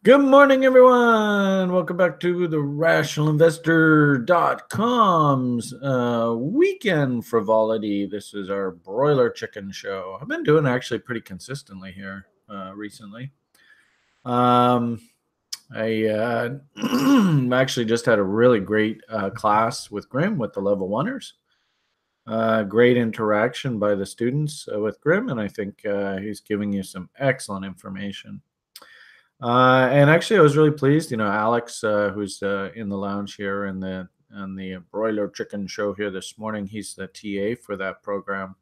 Good morning, everyone. Welcome back to the rationalinvestor.com's weekend frivolity. This is our broiler chicken show. I've been doing actually pretty consistently here recently. Um, I actually just had a really great class with Grim with the level oneers. Great interaction by the students with Grim, and I think he's giving you some excellent information. And actually, I was really pleased. Alex, who's in the lounge here in the on the Broiler Chicken Show here this morning, he's the TA for that program,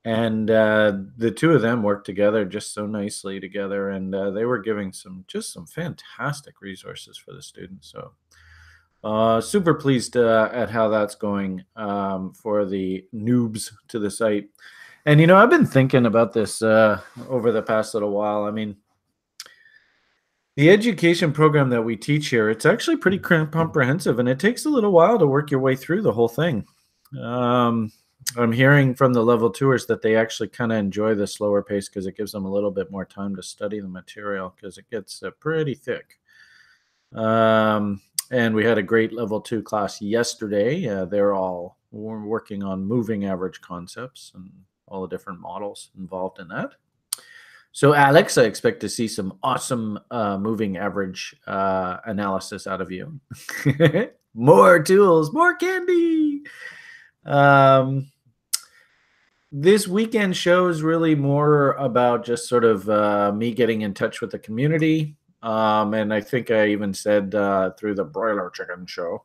and the two of them work together just so nicely together, and they were giving some fantastic resources for the students. So super pleased at how that's going for the noobs to the site. And I've been thinking about this over the past little while. I mean, the education program that we teach here, it's actually pretty comprehensive, and it takes a little while to work your way through the whole thing. Um, I'm hearing from the level tours that they actually kind of enjoy the slower pace because it gives them a little bit more time to study the material because it gets pretty thick. And we had a great level 2 class yesterday. They're all working on moving average concepts and all the different models involved in that. So, Alex, I expect to see some awesome moving average analysis out of you. More tools, more candy. This weekend show is really more about just sort of me getting in touch with the community. And I think I even said through the Broiler Chicken Show,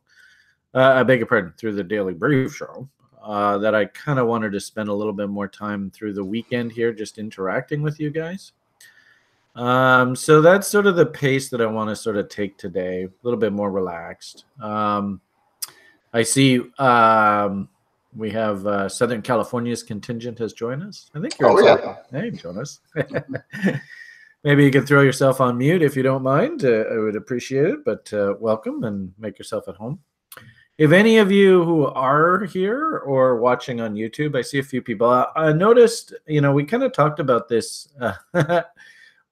I beg your pardon, through the Daily Brief Show, that I kind of wanted to spend a little bit more time through the weekend here just interacting with you guys. So that's sort of the pace that I want to sort of take today, a little bit more relaxed. I see we have Southern California's contingent has joined us. I think you're in Southern. Hey, Jonas. Maybe you could throw yourself on mute if you don't mind. I would appreciate it, but welcome and make yourself at home. If any of you who are here or watching on YouTube, I see a few people. I noticed, we kind of talked about this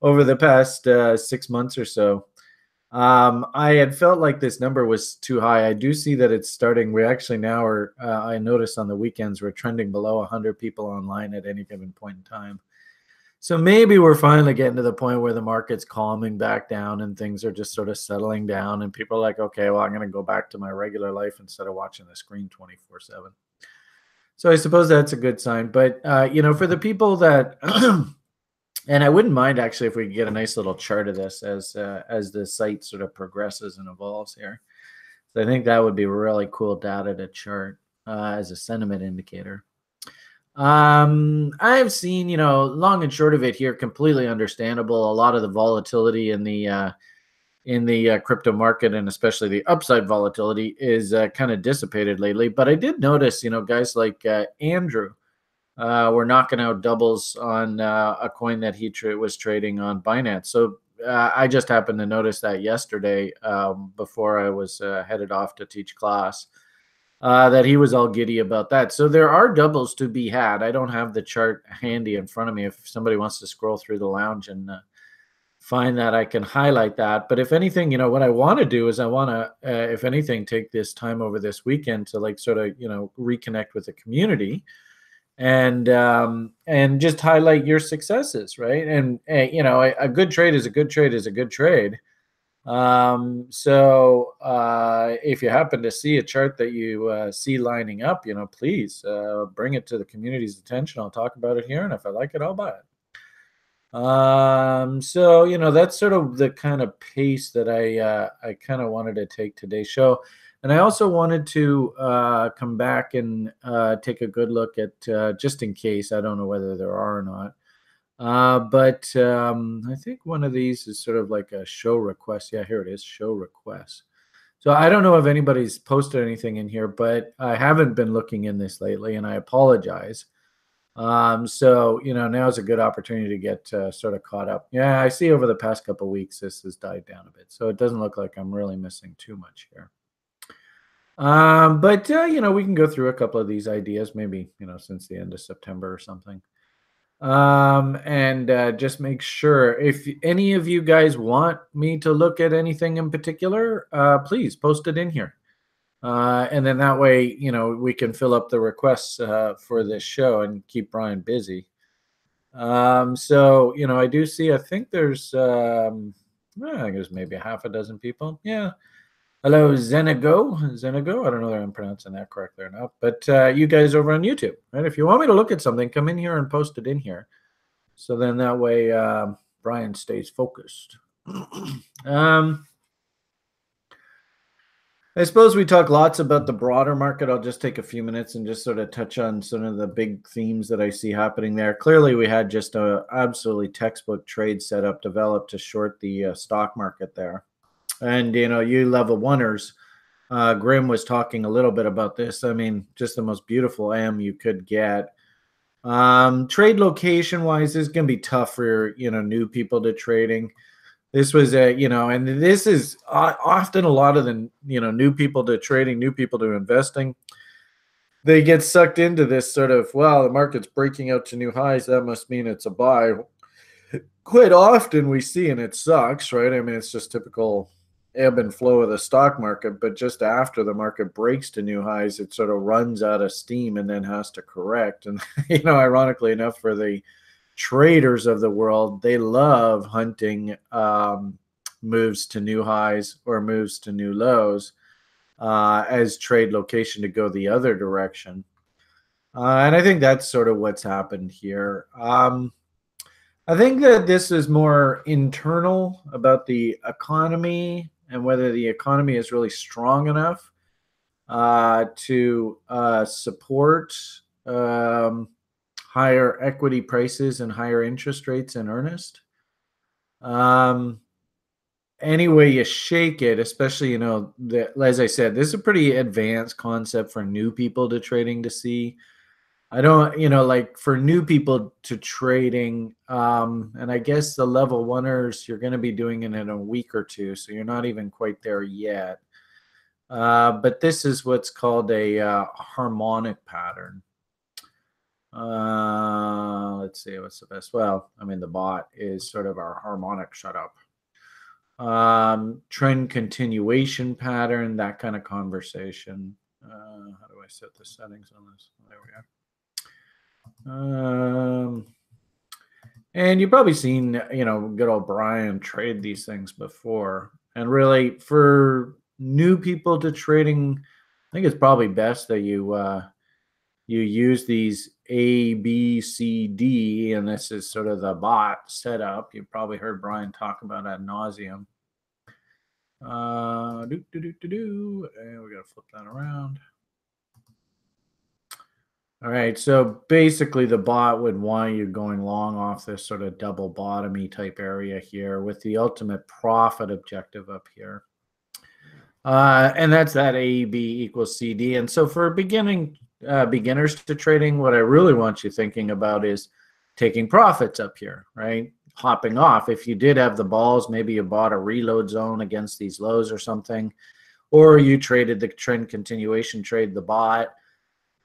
over the past 6 months or so. I had felt like this number was too high. I do see that it's starting. We actually now are, I noticed on the weekends, we're trending below 100 people online at any given point in time. So maybe we're finally getting to the point where the market's calming back down and things are just sort of settling down. And people are like, okay, well, I'm going to go back to my regular life instead of watching the screen 24/7. So I suppose that's a good sign. But, for the people that, and I wouldn't mind actually if we could get a nice little chart of this as the site sort of progresses and evolves here. So I think that would be really cool data to chart as a sentiment indicator. I've seen, long and short of it here, completely understandable. A lot of the volatility in the crypto market, and especially the upside volatility, is kind of dissipated lately. But I did notice, guys like Andrew were knocking out doubles on a coin that he was trading on Binance. So I just happened to notice that yesterday before I was headed off to teach class. That he was all giddy about that. So there are doubles to be had. I don't have the chart handy in front of me. If somebody wants to scroll through the lounge and find that, I can highlight that. But if anything, what I want to do is I want to, if anything, take this time over this weekend to sort of, reconnect with the community and just highlight your successes, right? And a good trade is a good trade is a good trade. So if you happen to see a chart that you see lining up, please bring it to the community's attention. I'll talk about it here, and if I like it, I'll buy it. So that's sort of the kind of pace that I kind of wanted to take today's show. And I also wanted to come back and take a good look at, just in case, I don't know whether there are or not, but I think one of these is sort of like a show request. Yeah, here it is, show request. So I don't know if anybody's posted anything in here, but I haven't been looking in this lately, and I apologize. So now's a good opportunity to get sort of caught up. Yeah, I see over the past couple of weeks this has died down a bit, so it doesn't look like I'm really missing too much here. But we can go through a couple of these ideas, maybe since the end of September or something. And just make sure if any of you guys want me to look at anything in particular, please post it in here. And then that way, we can fill up the requests for this show and keep Brian busy. So, I do see, I think there's, I think there's maybe half a dozen people. Yeah. Hello, Zenego. Zenego. I don't know if I'm pronouncing that correctly or not, but you guys over on YouTube, right? If you want me to look at something, come in here and post it in here. So then that way Brian stays focused. I suppose we talk lots about the broader market. I'll just take a few minutes and just sort of touch on some of the big themes that I see happening there. Clearly, we had just a absolutely textbook trade setup developed to short the stock market there. And, you level oneers, Grim was talking a little bit about this. I mean, just the most beautiful AM you could get. Trade location wise, this is going to be tough for, new people to trading. This was and this is often a lot of the, new people to trading, new people to investing. They get sucked into this sort of, well, the market's breaking out to new highs. That must mean it's a buy. Quite often we see, and it sucks, right? I mean, it's just typical ebb and flow of the stock market, but just after the market breaks to new highs, it sort of runs out of steam and then has to correct. And, ironically enough, for the traders of the world, they love hunting moves to new highs or moves to new lows as trade location to go the other direction. And I think that's sort of what's happened here. I think that this is more internal about the economy and whether the economy is really strong enough to support higher equity prices and higher interest rates in earnest. Any way you shake it, especially, as I said, this is a pretty advanced concept for new people to trading to see. I don't, like for new people to trading, and I guess the level oneers, you're going to be doing it in a week or two, so you're not even quite there yet. But this is what's called a harmonic pattern. Let's see, what's the best? Well, I mean, the bot is sort of our harmonic shut up. Trend continuation pattern, that kind of conversation. How do I set the settings on this? There we are. And you've probably seen, good old Brian trade these things before. And really, for new people to trading, I think it's probably best that you use these A, B, C, D, and this is sort of the bot setup. You've probably heard Brian talk about ad nauseum. And we got to flip that around. All right, so basically the bot would want you going long off this sort of double bottomy type area here with the ultimate profit objective up here. And that's that AB equals CD. And so for beginners to trading, what I really want you thinking about is taking profits up here, right? Hopping off. If you did have the balls, maybe you bought a reload zone against these lows or something, or you traded the trend continuation trade, the bot,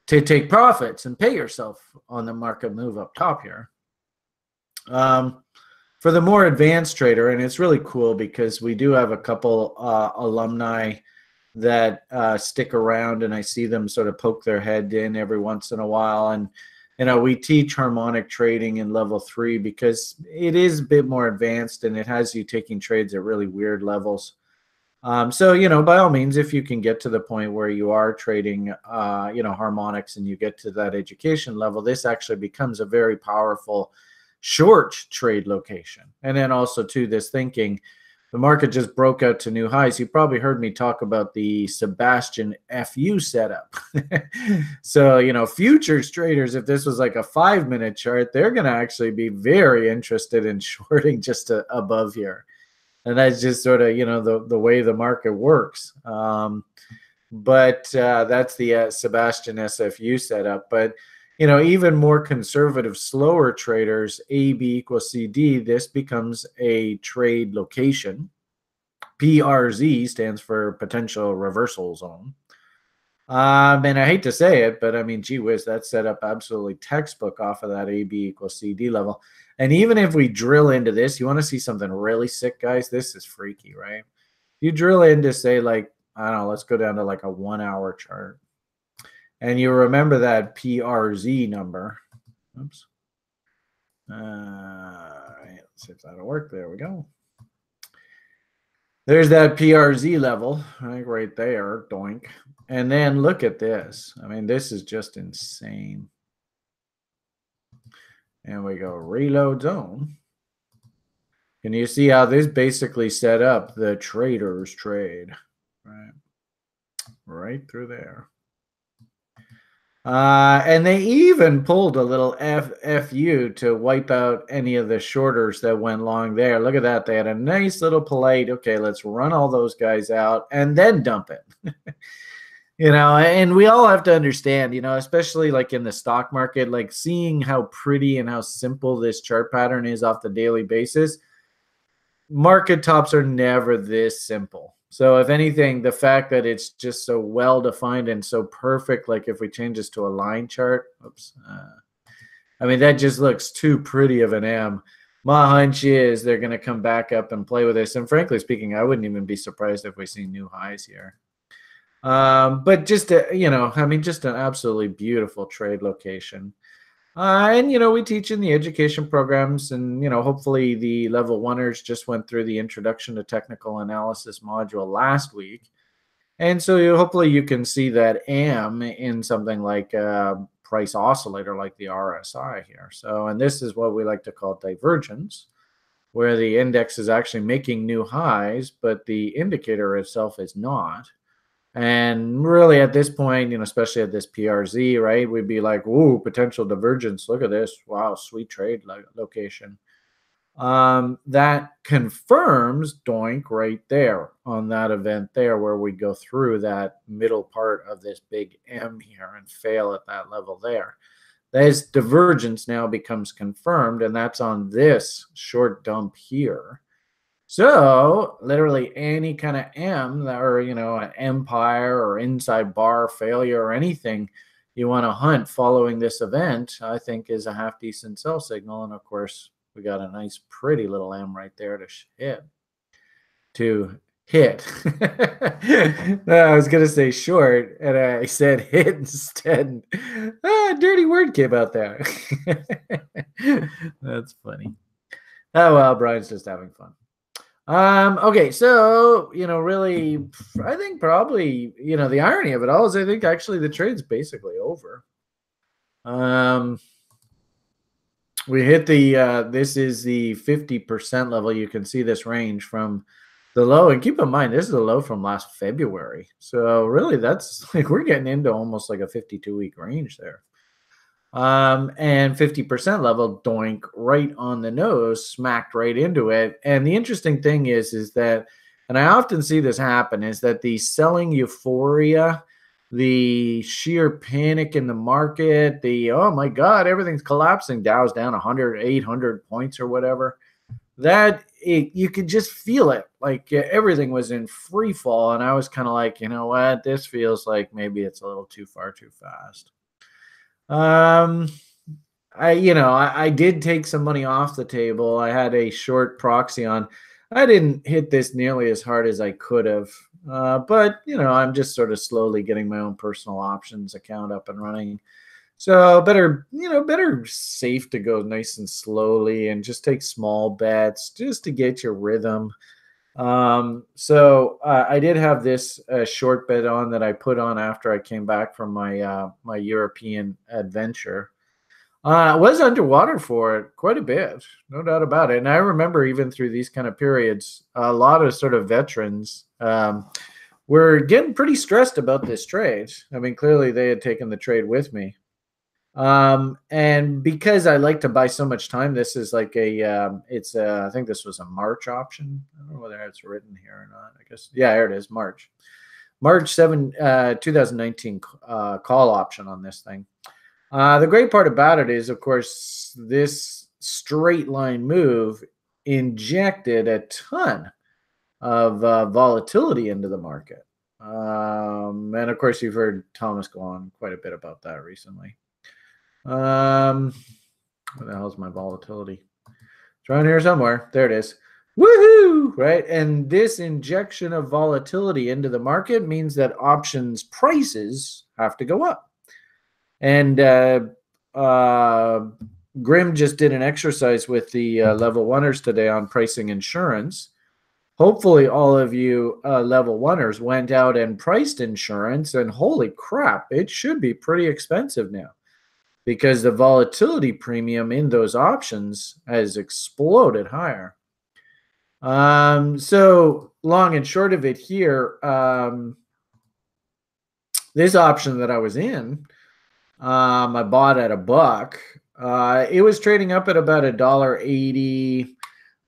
to take profits and pay yourself on the market move up top here. For the more advanced trader, and it's really cool because we do have a couple alumni that stick around, and I see them sort of poke their head in every once in a while. And we teach harmonic trading in level 3 because it is a bit more advanced and it has you taking trades at really weird levels. So, by all means, if you can get to the point where you are trading, harmonics and you get to that education level, this actually becomes a very powerful short trade location. And then also to this thinking, the market just broke out to new highs. You probably heard me talk about the Sebastian FU setup. So, futures traders, if this was like a 5-minute chart, they're going to actually be very interested in shorting just above here. And that's just sort of, the way the market works. But that's the Sebastian SFU setup. But, even more conservative, slower traders, AB equals CD, this becomes a trade location. PRZ stands for potential reversal zone. And I hate to say it, but I mean, gee whiz, that's set up absolutely textbook off of that AB equals CD level. And even if we drill into this, you want to see something really sick, guys? This is freaky, right? You drill into, say, like, I don't know, let's go down to like a 1 hour chart. And you remember that PRZ number. Oops. Right, let's see if that'll work. There we go. There's that PRZ level, right there, doink. And then look at this. I mean, this is just insane. And we go reload zone. Can you see how this basically set up the trader's trade? Right through there. And they even pulled a little FU to wipe out any of the shorters that went long there. Look at that. They had a nice little polite, okay, let's run all those guys out and then dump it. And we all have to understand, especially like in the stock market, like seeing how pretty and how simple this chart pattern is off the daily basis. Market tops are never this simple. So if anything, the fact that it's just so well defined and so perfect, like if we change this to a line chart, I mean, that just looks too pretty of an M. My hunch is they're going to come back up and play with this. And frankly speaking, I wouldn't even be surprised if we see new highs here. But just, just an absolutely beautiful trade location. And, we teach in the education programs and, hopefully the level oneers just went through the introduction to technical analysis module last week. And so hopefully you can see that AM in something like a price oscillator like the RSI here. So, and this is what we like to call divergence, where the index is actually making new highs, but the indicator itself is not. And really at this point, especially at this PRZ, right, we'd be like, ooh, potential divergence. Look at this. Wow, sweet trade location. That confirms doink right there on that event there where we go through that middle part of this big M here and fail at that level there. This divergence now becomes confirmed, and that's on this short dump here. So literally any kind of M or, an empire or inside bar failure or anything you want to hunt following this event, I think is a half decent sell signal. And of course, we got a nice, pretty little M right there to hit. I was going to say short, and I said hit instead. Dirty word came out there. That's funny. Oh, well, Brian's just having fun. Okay, so, really, I think probably, the irony of it all is I think actually the trade's basically over. We hit the, this is the 50% level. You can see this range from the low, and keep in mind, this is the low from last February. So really that's like, we're getting into almost like a 52-week range there. And 50% level, doink, right on the nose, smacked right into it. And the interesting thing is that, and I often see this happen, is that the selling euphoria, the sheer panic in the market, the, oh my God, everything's collapsing, Dow's down 100, 800 points or whatever, that you could just feel it. Like everything was in free fall. And I was kind of like, you know what, this feels like maybe it's a little too far too fast. I did take some money off the table. I had a short proxy on. I didn't hit this nearly as hard as I could have. But I'm just sort of slowly getting my own personal options account up and running. So better safe to go nice and slowly and just take small bets just to get your rhythm. So I did have this short bet on that I put on after I came back from my my European adventure. I was underwater for it quite a bit, no doubt about it. And I remember even through these kind of periods, a lot of sort of veterans were getting pretty stressed about this trade. I mean, clearly they had taken the trade with me. And because I like to buy so much time, this is like I think this was a March option. I don't know whether it's written here or not. I guess, yeah, here it is, March 7, 2019 call option on this thing. The great part about it is, of course, this straight line move injected a ton of volatility into the market. And of course, you've heard Thomas go on quite a bit about that recently. Where the hell is my volatility? It's around here somewhere. There it is. Woohoo! Right? And this injection of volatility into the market means that options prices have to go up. And Grim just did an exercise with the level oneers today on pricing insurance. Hopefully all of you level oneers went out and priced insurance, and holy crap, it should be pretty expensive now because the volatility premium in those options has exploded higher. So long and short of it here, this option that I was in, I bought at $1. It was trading up at about $1.80.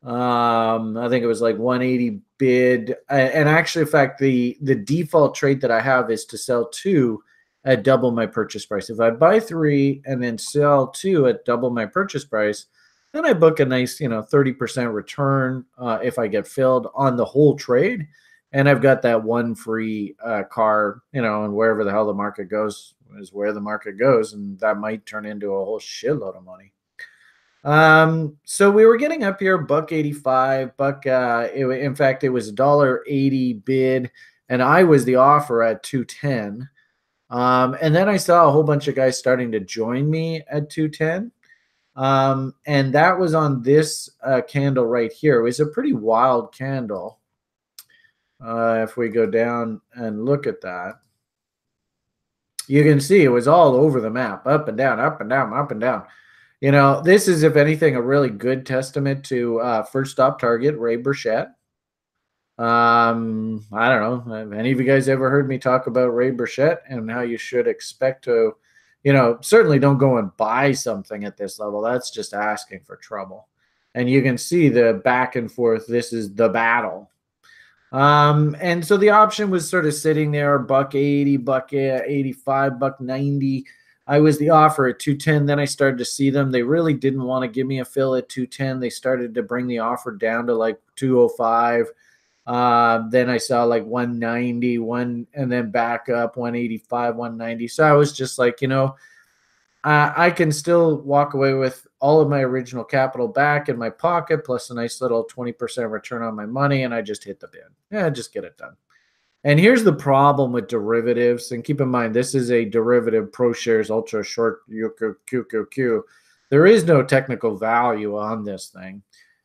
I think it was like 180 bid. And actually, in fact, the default trade that I have is to sell 2 at double my purchase price. If I buy 3 and then sell 2 at double my purchase price, then I book a nice, 30% return if I get filled on the whole trade. And I've got that one free car, and wherever the hell the market goes is where the market goes. And that might turn into a whole shitload of money. So we were getting up here, $1.85, in fact, it was $1.80 bid, and I was the offer at 210. And then I saw a whole bunch of guys starting to join me at 210. And that was on this candle right here. It was a pretty wild candle. If we go down and look at that, you can see it was all over the map, up and down, up and down, up and down. This is, if anything, a really good testament to first stop target, Ray Burchett. I don't know. Have any of you guys ever heard me talk about Ray Burchett and how you should expect to, certainly don't go and buy something at this level. That's just asking for trouble. And you can see the back and forth. This is the battle. And so the option was sort of sitting there, $1.80, $1.85, $1.90. I was the offer at 210. Then I started to see them. They really didn't want to give me a fill at 210. They started to bring the offer down to like 205. Then I saw like 190, and then back up 185, 190. So I was just like, I can still walk away with all of my original capital back in my pocket, plus a nice little 20% return on my money, and I just hit the bid. Yeah, just get it done. And here's the problem with derivatives. And keep in mind, this is a derivative ProShares Ultra Short QQQ. There is no technical value on this thing.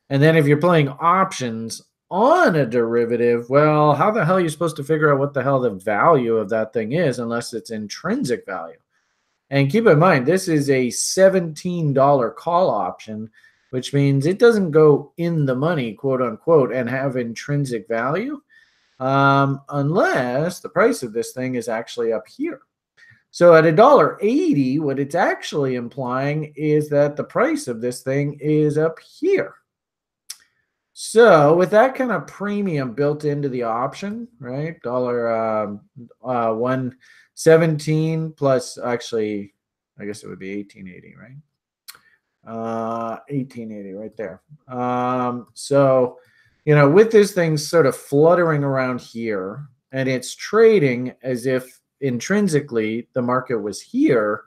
And then if you're playing options on a derivative, well, how the hell are you supposed to figure out what the hell the value of that thing is unless it's intrinsic value? And keep in mind, this is a $17 call option, which means it doesn't go in the money, quote unquote, and have intrinsic value. Unless the price of this thing is actually up here. So at $1.80, what it's actually implying is that the price of this thing is up here. So with that kind of premium built into the option, right? $1.17 plus, actually, I guess it would be $18.80, right? $18.80 right there. So with this thing sort of fluttering around here, and it's trading as if intrinsically the market was here,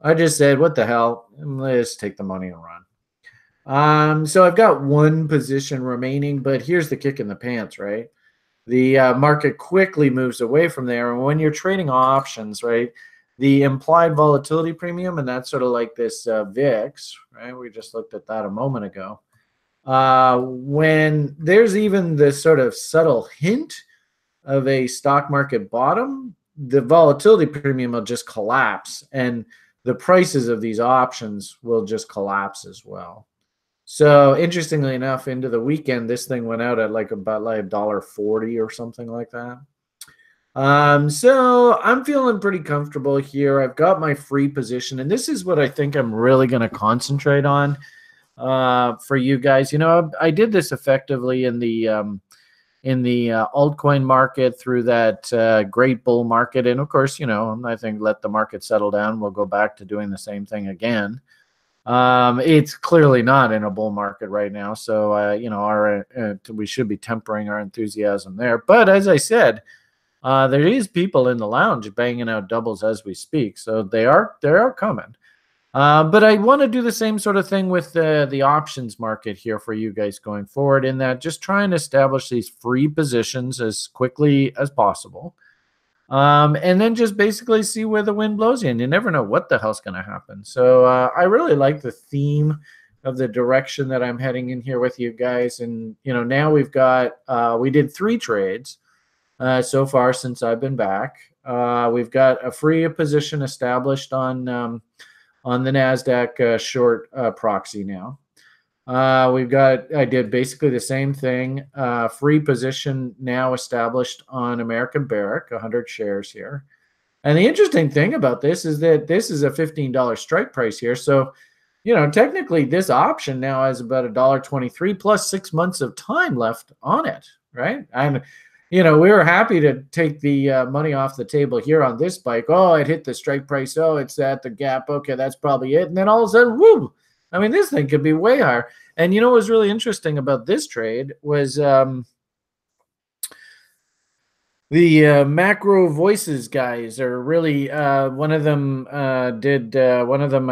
I just said, what the hell? Let's take the money and run. So I've got one position remaining, but here's the kick in the pants, right? The market quickly moves away from there. And when you're trading options, right, the implied volatility premium, and that's sort of like this VIX, right? We just looked at that a moment ago. When there's even this sort of subtle hint of a stock market bottom, the volatility premium will just collapse, and the prices of these options will just collapse as well. So interestingly enough, into the weekend, this thing went out at about $1.40 or something like that. So I'm feeling pretty comfortable here. I've got my free position, and this is what I think I'm really going to concentrate on for you guys. I did this effectively in the altcoin market through that great bull market. And of course, I think let the market settle down. We'll go back to doing the same thing again. It's clearly not in a bull market right now. So, we should be tempering our enthusiasm there. But as I said, There is people in the lounge banging out doubles as we speak, so they are coming. But I want to do the same sort of thing with the options market here for you guys going forward, in that just try and establish these free positions as quickly as possible. And then just basically see where the wind blows you. And you never know what the hell's going to happen. So I really like the theme of the direction that I'm heading in here with you guys. And, now we've got, we did 3 trades so far since I've been back. We've got a free position established on the NASDAQ short proxy now. I did basically the same thing. Free position now established on American Barrick, 100 shares here. And the interesting thing about this is that this is a $15 strike price here. So, technically this option now has about $1.23 plus 6 months of time left on it, right? And, we were happy to take the money off the table here on this spike. Oh, it hit the strike price. Oh, it's at the gap. Okay, that's probably it. And then all of a sudden, whoo! I mean, this thing could be way higher. And what was really interesting about this trade was the macro voices guys are really one of them I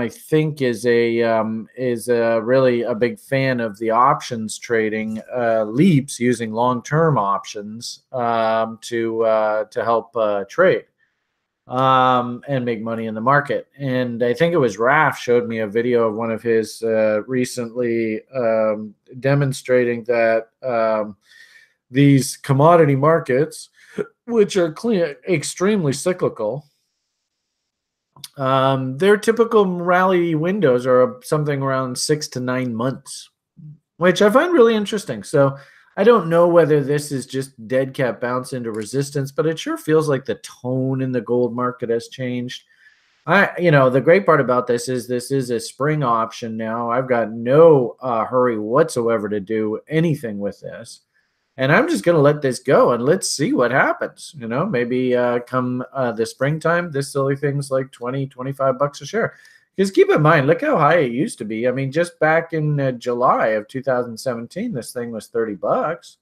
think is really a big fan of the options trading, leaps using long-term options to help trade and make money in the market. And I think it was Raf showed me a video of one of his recently demonstrating that these commodity markets, which are extremely cyclical, their typical rally windows are something around 6 to 9 months, which I find really interesting. So I don't know whether this is just dead cat bounce into resistance, but it sure feels like the tone in the gold market has changed. The great part about this is a spring option now. I've got no hurry whatsoever to do anything with this. And I'm just going to let this go and let's see what happens. Maybe come the springtime, this silly thing's like 20, 25 bucks a share. Because keep in mind, look how high it used to be. I mean, just back in July of 2017, this thing was 30 bucks.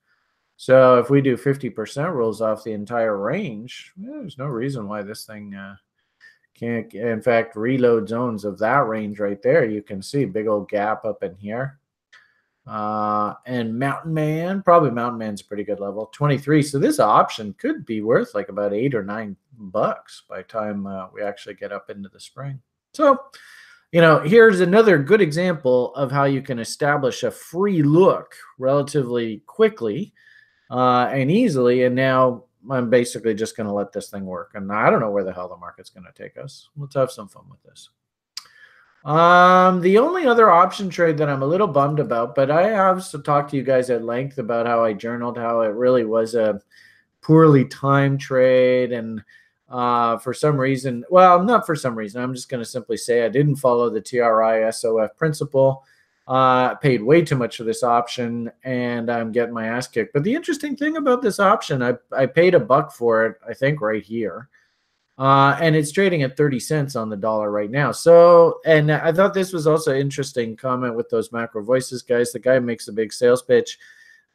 So if we do 50% rolls off the entire range, there's no reason why this thing can't. In fact, reload zones of that range right there, you can see big old gap up in here. And Mountain Man, probably Mountain Man's a pretty good level, 23. So this option could be worth like about 8 or 9 bucks by the time we actually get up into the spring. So, here's another good example of how you can establish a free look relatively quickly and easily. And now I'm basically just going to let this thing work. And I don't know where the hell the market's going to take us. Let's have some fun with this. The only other option trade that I'm a little bummed about, but I have to talk to you guys at length about how I journaled how it really was a poorly timed trade. And for some reason, well, not for some reason, I'm just going to simply say I didn't follow the TRI SOF principle. Paid way too much for this option, and I'm getting my ass kicked. But the interesting thing about this option, I paid $1 for it, I think right here. And it's trading at 30 cents on the dollar right now. So, and I thought this was also interesting comment with those macro voices guys. The guy makes a big sales pitch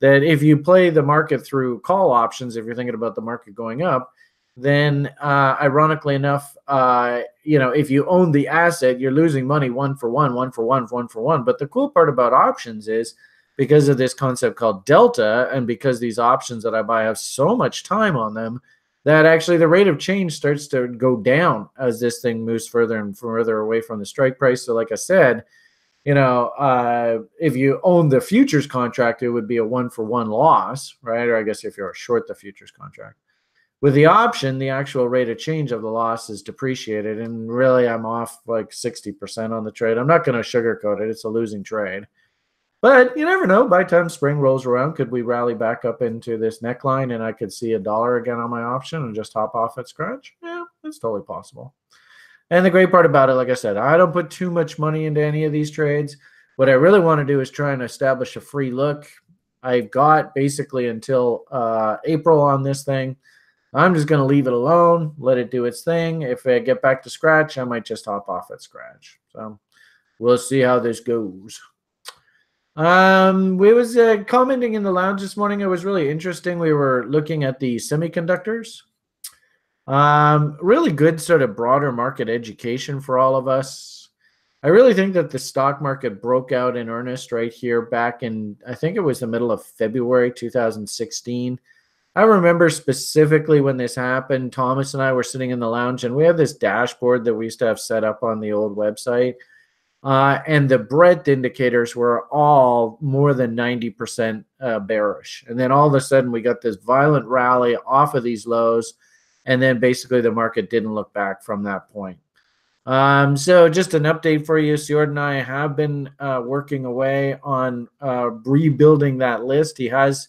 that if you play the market through call options, if you're thinking about the market going up, then ironically enough, if you own the asset, you're losing money 1 for 1, 1 for 1, 1 for 1. But the cool part about options is because of this concept called delta, and because these options that I buy have so much time on them, that actually the rate of change starts to go down as this thing moves further and further away from the strike price. So like I said, if you own the futures contract, it would be a 1 for 1 loss, right? Or I guess if you're short the futures contract. With the option, the actual rate of change of the loss is depreciated. And really, I'm off like 60% on the trade. I'm not going to sugarcoat it. It's a losing trade. But you never know. By the time spring rolls around, could we rally back up into this neckline and I could see $1 again on my option and just hop off at scratch? Yeah, it's totally possible. And the great part about it, like I said, I don't put too much money into any of these trades. What I really want to do is try and establish a free look. I've got basically until April on this thing. I'm just going to leave it alone, let it do its thing. If I get back to scratch, I might just hop off at scratch. So we'll see how this goes. We was commenting in the lounge this morning. It was really interesting. We were looking at the semiconductors. Really good sort of broader market education for all of us. I really think that the stock market broke out in earnest right here back in, I think it was the middle of February 2016. I remember specifically when this happened. Thomas and I were sitting in the lounge, and we had this dashboard that we used to have set up on the old website. And the breadth indicators were all more than 90% bearish. And then all of a sudden, we got this violent rally off of these lows. And then basically the market didn't look back from that point. So just an update for you. Sjord and I have been working away on rebuilding that list. He has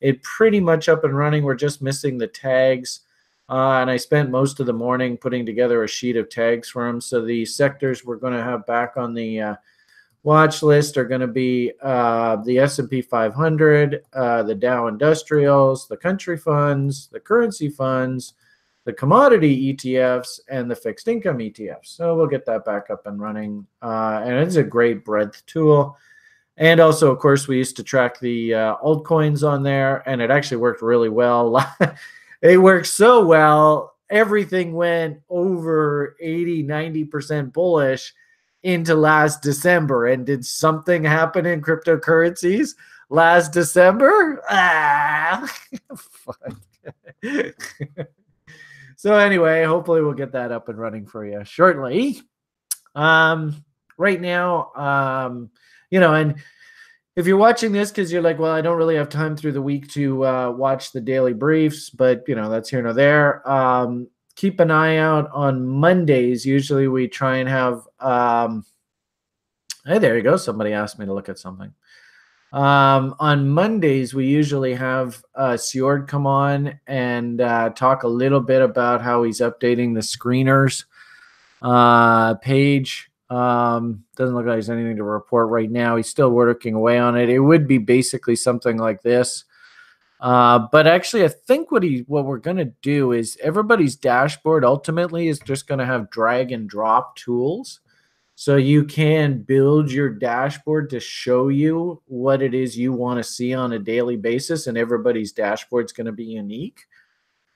it pretty much up and running. We're just missing the tags. And I spent most of the morning putting together a sheet of tags for him. So the sectors we're going to have back on the watch list are going to be the S&P 500, the Dow Industrials, the country funds, the currency funds, the commodity ETFs, and the fixed income ETFs. So we'll get that back up and running. And it's a great breadth tool. And also, of course, we used to track the altcoins on there, and it actually worked really well. It worked so well. Everything went over 80, 90% bullish into last December. And did something happen in cryptocurrencies last December? Fuck. So anyway, hopefully we'll get that up and running for you shortly. Right now, and if you're watching this because you're like, well, I don't really have time through the week to watch the daily briefs, but that's here nor there. Keep an eye out on Mondays. Usually we try and have, hey, there you go. Somebody asked me to look at something. On Mondays, we usually have Sjord come on and talk a little bit about how he's updating the screeners page. Doesn't look like there's anything to report right now. He's still working away on it. It would be basically something like this. But actually, I think what we're going to do is everybody's dashboard ultimately is just going to have drag and drop tools. So you can build your dashboard to show you what it is you want to see on a daily basis, and everybody's dashboard is going to be unique.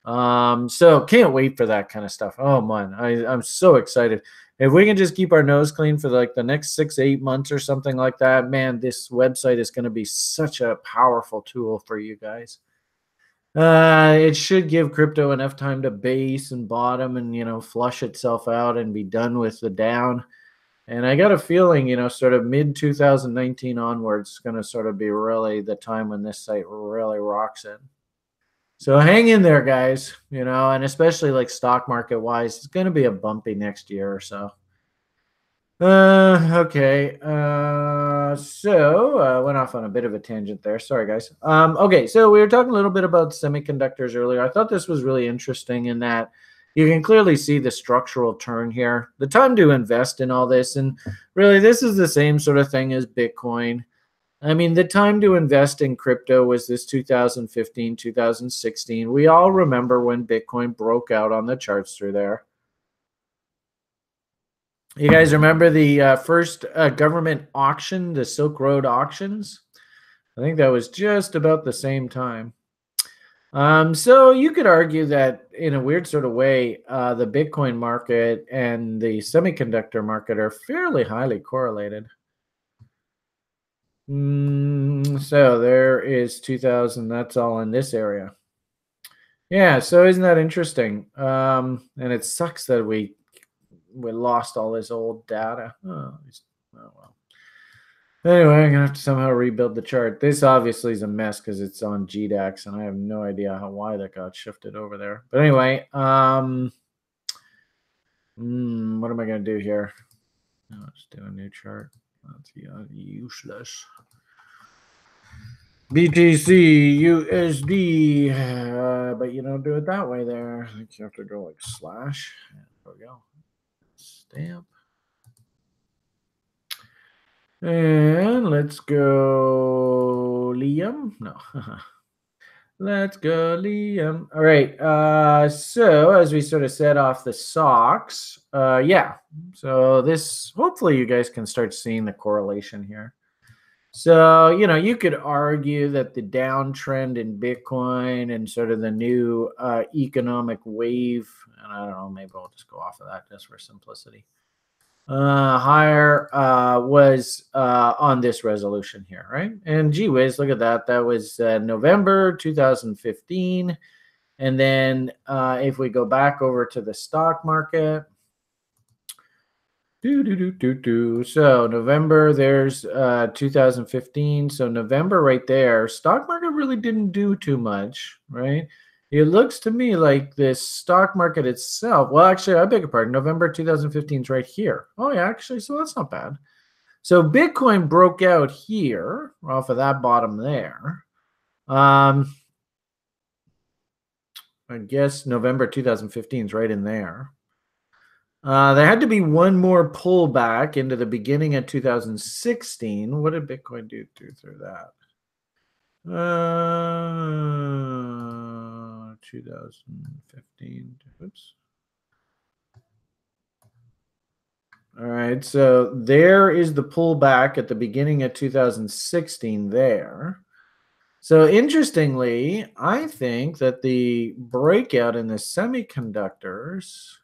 So can't wait for that kind of stuff. Oh man, I'm so excited. If we can just keep our nose clean for like the next 6-8 months or something like that, man, this website is going to be such a powerful tool for you guys. It should give crypto enough time to base and bottom and, flush itself out and be done with the down. And I got a feeling, sort of mid 2019 onwards, it's going to sort of be really the time when this site really rocks it. So hang in there, guys, and especially like stock market wise, it's going to be a bumpy next year or so. Okay. So went off on a bit of a tangent there. Sorry, guys. Okay. So we were talking a little bit about semiconductors earlier. I thought this was really interesting in that you can clearly see the structural turn here, the time to invest in all this. And really, this is the same sort of thing as Bitcoin. I mean, the time to invest in crypto was this 2015, 2016. We all remember when Bitcoin broke out on the charts through there. You guys remember the first government auction, the Silk Road auctions? I think that was just about the same time. So you could argue that in a weird sort of way, the Bitcoin market and the semiconductor market are fairly highly correlated. So there is 2000. That's all in this area. Yeah. So isn't that interesting? And it sucks that we lost all this old data. Oh well. Anyway, I'm gonna have to somehow rebuild the chart. This obviously is a mess because it's on GDAX, and I have no idea why that got shifted over there. But anyway, what am I gonna do here? Let's do a new chart. That's useless. BTC USD, but you don't do it that way there. I think you have to go like slash. There we go. Stamp. And let's go Liam. No. Let's go Liam. All right. So as we sort of set off the socks, yeah. So this, hopefully you guys can start seeing the correlation here. So, you could argue that the downtrend in Bitcoin and sort of the new economic wave, and I don't know, maybe I'll just go off of that just for simplicity. Higher was on this resolution here, right? And gee whiz, look at that. That was November 2015. And then if we go back over to the stock market, so November, there's 2015. So November right there, stock market really didn't do too much, right? It looks to me like this stock market itself. Well, actually, I beg your pardon. November 2015 is right here. Oh, yeah, actually, so that's not bad. So Bitcoin broke out here off of that bottom there. I guess November 2015 is right in there. There had to be one more pullback into the beginning of 2016. What did Bitcoin do through that? 2015. Oops. All right. So there is the pullback at the beginning of 2016 there. So interestingly, I think that the breakout in the semiconductors,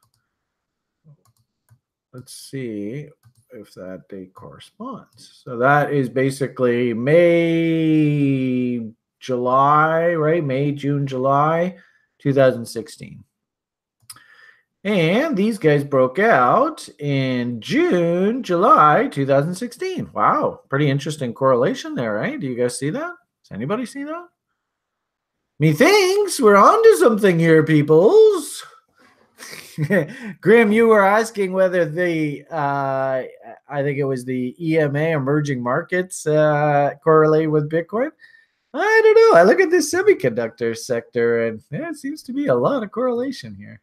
let's see if that date corresponds. So that is basically May, July, right? May, June, July, 2016. And these guys broke out in June, July 2016. Wow, pretty interesting correlation there, right? Do you guys see that? Does anybody see that? Methinks we're onto something here, peoples. Grim, you were asking whether the I think it was the EMA emerging markets correlate with Bitcoin. I don't know. I look at this semiconductor sector, and it seems to be a lot of correlation here.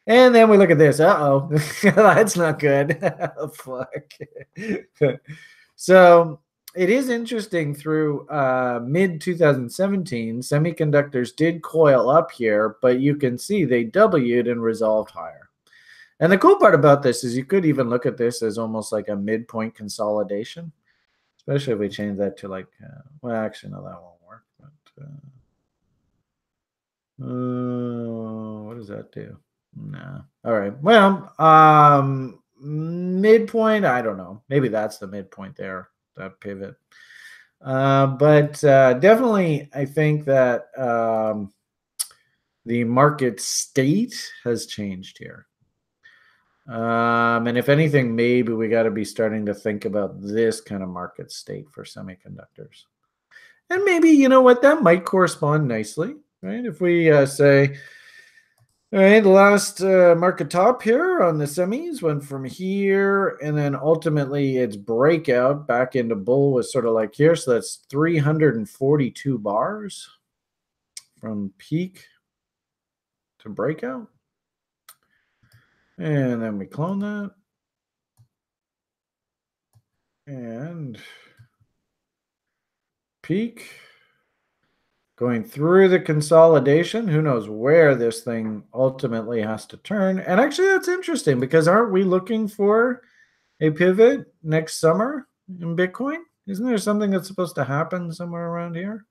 And then we look at this. Uh-oh. That's not good. Fuck. So it is interesting through mid 2017, semiconductors did coil up here, but you can see they W'd and resolved higher. And the cool part about this is you could even look at this as almost like a midpoint consolidation, especially if we change that to like, well, actually, no, that won't work. But what does that do? No. All right. Well, midpoint, I don't know. Maybe that's the midpoint there, that pivot. But definitely, I think that the market state has changed here. And if anything, maybe we got to be starting to think about this kind of market state for semiconductors. And maybe, you know what, that might correspond nicely, right? If we say, all right, the last market top here on the semis went from here, and then ultimately its breakout back into bull was sort of like here. So that's 342 bars from peak to breakout. And then we clone that. And peak. Going through the consolidation, who knows where this thing ultimately has to turn. And actually, that's interesting because aren't we looking for a pivot next summer in Bitcoin? Isn't there something that's supposed to happen somewhere around here?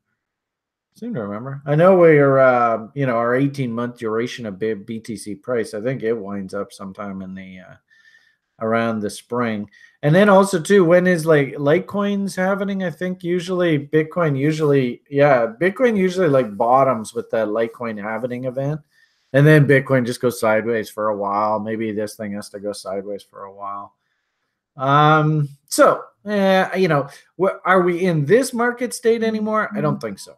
I seem to remember. I know we're, our 18-month duration of BTC price, I think it winds up sometime in the around the spring. And then also too, when is like Litecoins happening? I think Bitcoin usually like bottoms with that Litecoin halving event. And then Bitcoin just goes sideways for a while. Maybe this thing has to go sideways for a while. Are we in this market state anymore? I don't think so.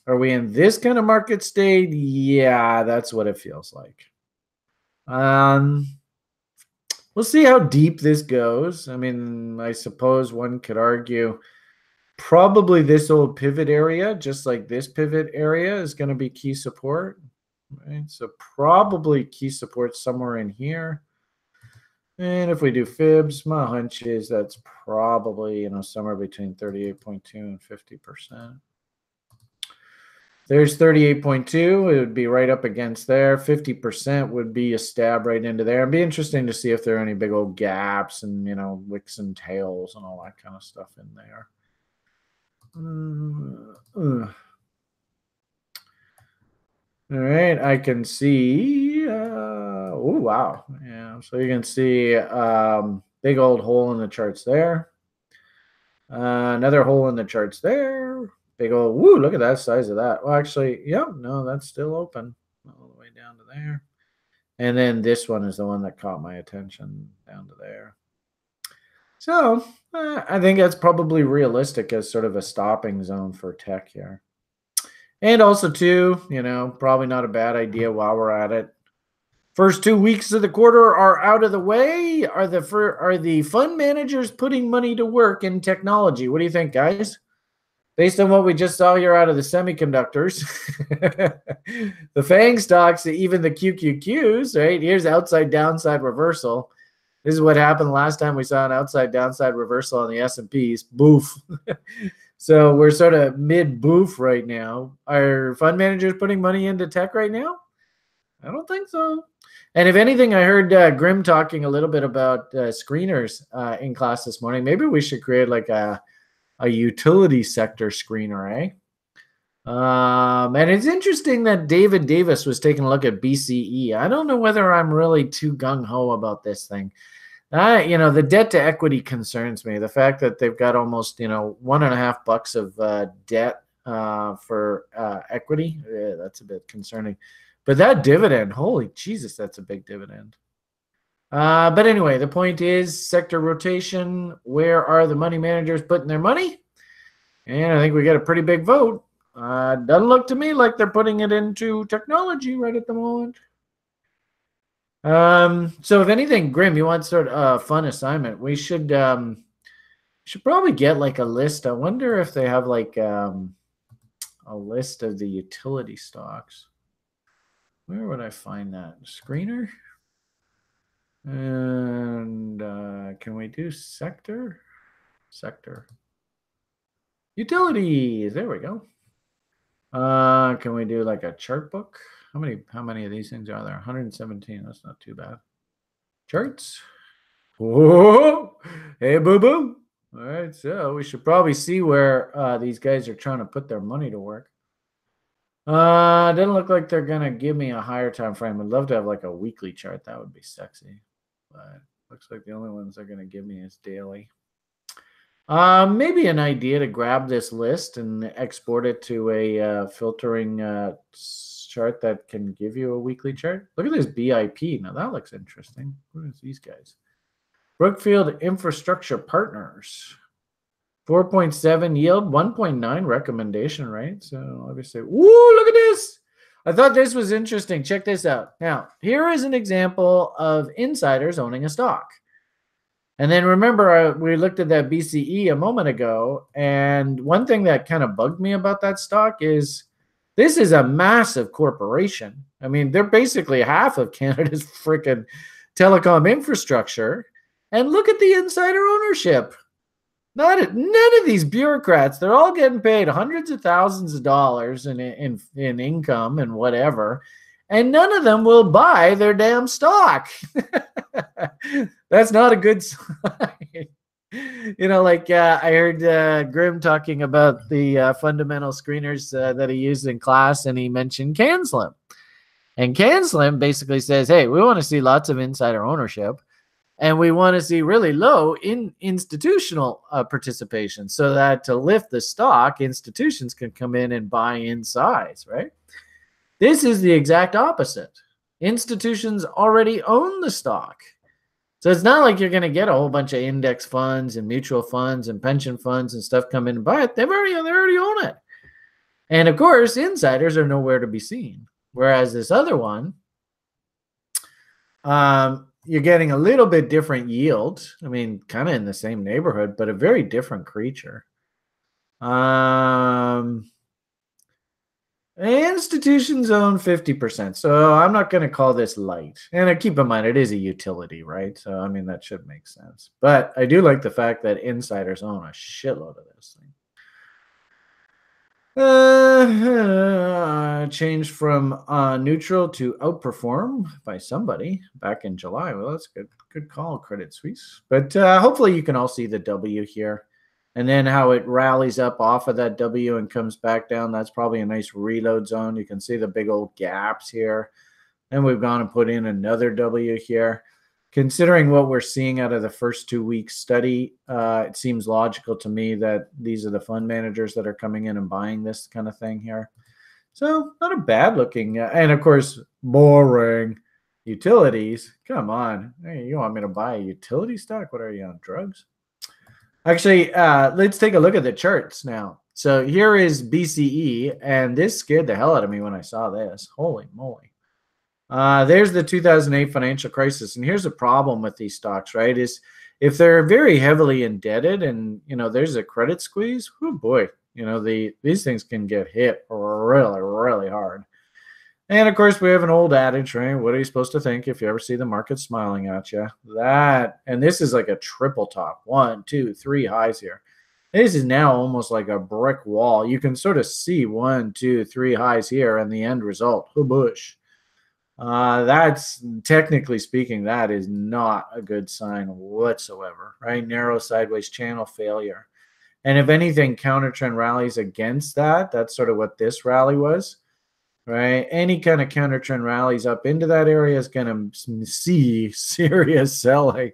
Are we in this kind of market state? Yeah, that's what it feels like. We'll see how deep this goes. I mean, I suppose one could argue probably this old pivot area, just like this pivot area, is going to be key support. Right? So probably key support somewhere in here. And if we do fibs, my hunch is that's probably, somewhere between 38.2 and 50%. There's 38.2. It would be right up against there. 50% would be a stab right into there. It'd be interesting to see if there are any big old gaps and, wicks and tails and all that kind of stuff in there. All right, I can see. Oh, wow. Yeah, so you can see big old hole in the charts there. Another hole in the charts there. Big old, woo, look at that size of that. Well, actually, yep, no, that's still open all the way down to there. And then this one is the one that caught my attention down to there. So I think that's probably realistic as sort of a stopping zone for tech here. And also, too, probably not a bad idea while we're at it. First 2 weeks of the quarter are out of the way. Are the fund managers putting money to work in technology? What do you think, guys? Based on what we just saw here out of the semiconductors, the FANG stocks, even the QQQs, right? Here's outside downside reversal. This is what happened last time we saw an outside downside reversal on the S&Ps. Boof. So we're sort of mid-boof right now. Are fund managers putting money into tech right now? I don't think so. And if anything, I heard Grim talking a little bit about screeners in class this morning. Maybe we should create like a utility sector screener, eh? And it's interesting that David Davis was taking a look at BCE. I don't know whether I'm really too gung-ho about this thing. The debt to equity concerns me. The fact that they've got almost, $1.50 of debt for equity, that's a bit concerning. But that dividend, holy Jesus, that's a big dividend. But anyway, the point is sector rotation. Where are the money managers putting their money? And I think we got a pretty big vote. Doesn't look to me like they're putting it into technology right at the moment. So if anything, Grim, you want sort of a fun assignment? We should probably get like a list. I wonder if they have like a list of the utility stocks. Where would I find that? Screener? And can we do sector? Sector. Utilities. There we go. Can we do like a chart book? How many of these things are there? 117. That's not too bad. Charts. Whoa. Hey, boo-boo. All right, so we should probably see where these guys are trying to put their money to work. Doesn't look like they're gonna give me a higher time frame. I'd love to have like a weekly chart. That would be sexy. But looks like the only ones they're gonna give me is daily. Maybe an idea to grab this list and export it to a filtering chart that can give you a weekly chart. Look at this BIP. Now that looks interesting. What are these guys? Brookfield Infrastructure Partners. 4.7 yield, 1.9 recommendation, right? So obviously, woo, look at this. I thought this was interesting. Check this out. Now, here is an example of insiders owning a stock. And then remember, we looked at that BCE a moment ago, and one thing that kind of bugged me about that stock is this is a massive corporation. I mean, they're basically half of Canada's freaking telecom infrastructure. And look at the insider ownership. None of these bureaucrats, they're all getting paid hundreds of thousands of dollars in income and whatever, and none of them will buy their damn stock. That's not a good sign. I heard Grim talking about the fundamental screeners that he used in class, and he mentioned CanSlim. And CanSlim basically says, hey, we want to see lots of insider ownership, and we want to see really low institutional participation so that to lift the stock, institutions can come in and buy in size, right? This is the exact opposite. Institutions already own the stock. So it's not like you're going to get a whole bunch of index funds and mutual funds and pension funds and stuff come in and buy it. They already own it. And of course, insiders are nowhere to be seen. Whereas this other one, you're getting a little bit different yield. I mean, kind of in the same neighborhood, but a very different creature. Institutions own 50%. So I'm not going to call this light. And keep in mind, it is a utility, right? So, I mean, that should make sense. But I do like the fact that insiders own a shitload of this thing. Changed from neutral to outperform by somebody back in July. Well, that's good call, Credit Suisse. But hopefully you can all see the W here. and then how it rallies up off of that W and comes back down. That's probably a nice reload zone. You can see the big old gaps here. And we've gone and put in another W here. Considering what we're seeing out of the first 2 weeks study, it seems logical to me that these are the fund managers that are coming in and buying this kind of thing here. So not a bad looking, and of course, boring utilities. Come on. Hey, you want me to buy a utility stock? What are you, on drugs? Actually, let's take a look at the charts now. So here is BCE, and this scared the hell out of me when I saw this. Holy moly. There's the 2008 financial crisis. And here's a problem with these stocks, right? Is if they're very heavily indebted and, there's a credit squeeze, oh boy, these things can get hit really, really hard. And of course, we have an old adage, right? What are you supposed to think if you ever see the market smiling at you? And this is like a triple top. 1, 2, 3 highs here. This is now almost like a brick wall. You can sort of see 1, 2, 3 highs here and the end result. Whoosh. That's, technically speaking, that is not a good sign whatsoever, right? Narrow sideways channel failure. And if anything, counter trend rallies against that. That's sort of what this rally was, right? Any kind of counter trend rallies up into that area is going to see serious selling.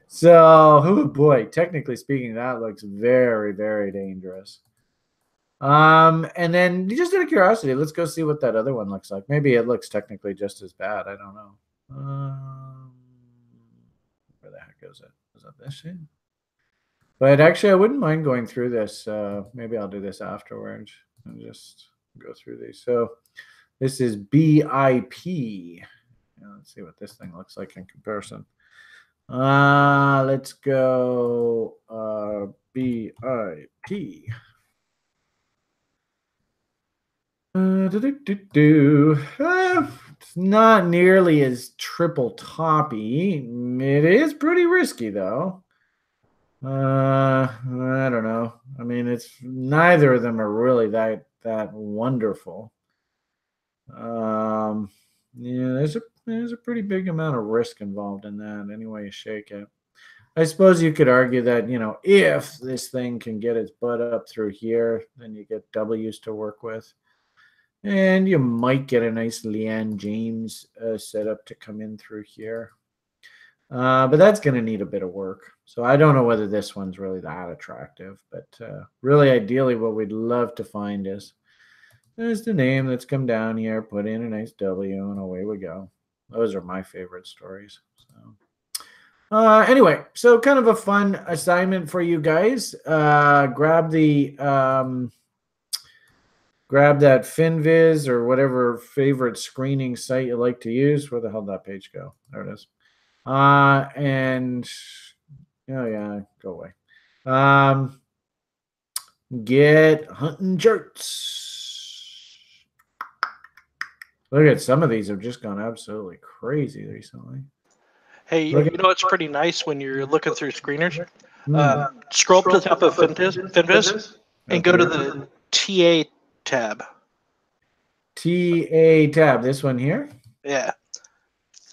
So, oh boy, technically speaking, that looks very, very dangerous. And then just out of curiosity, let's go see what that other one looks like. Maybe it looks technically just as bad. I don't know. Where the heck is it? Is that this shit? But actually, I wouldn't mind going through this. Maybe I'll do this afterwards and just go through these. So this is BIP. Let's see what this thing looks like in comparison. Let's go BIP. It's not nearly as triple toppy. It is pretty risky though. I don't know. I mean, it's neither of them are really that wonderful. Yeah, there's a pretty big amount of risk involved in that. Any way you shake it. I suppose you could argue that, if this thing can get its butt up through here, then you get W's to work with. And you might get a nice Leanne James setup to come in through here. But that's going to need a bit of work. So I don't know whether this one's really that attractive. But really, ideally, what we'd love to find is there's the name that's come down here, put in a nice W, and away we go. Those are my favorite stories. So anyway, so kind of a fun assignment for you guys. Grab that FinViz or whatever favorite screening site you like to use. Where the hell did that page go? There it is. And oh yeah, go away. Get hunting charts. Look at some of these have just gone absolutely crazy recently. Hey, it's pretty nice when you're looking through screeners. Scroll up to the top of FinViz and go to the TA tab. TA tab, this one here? Yeah.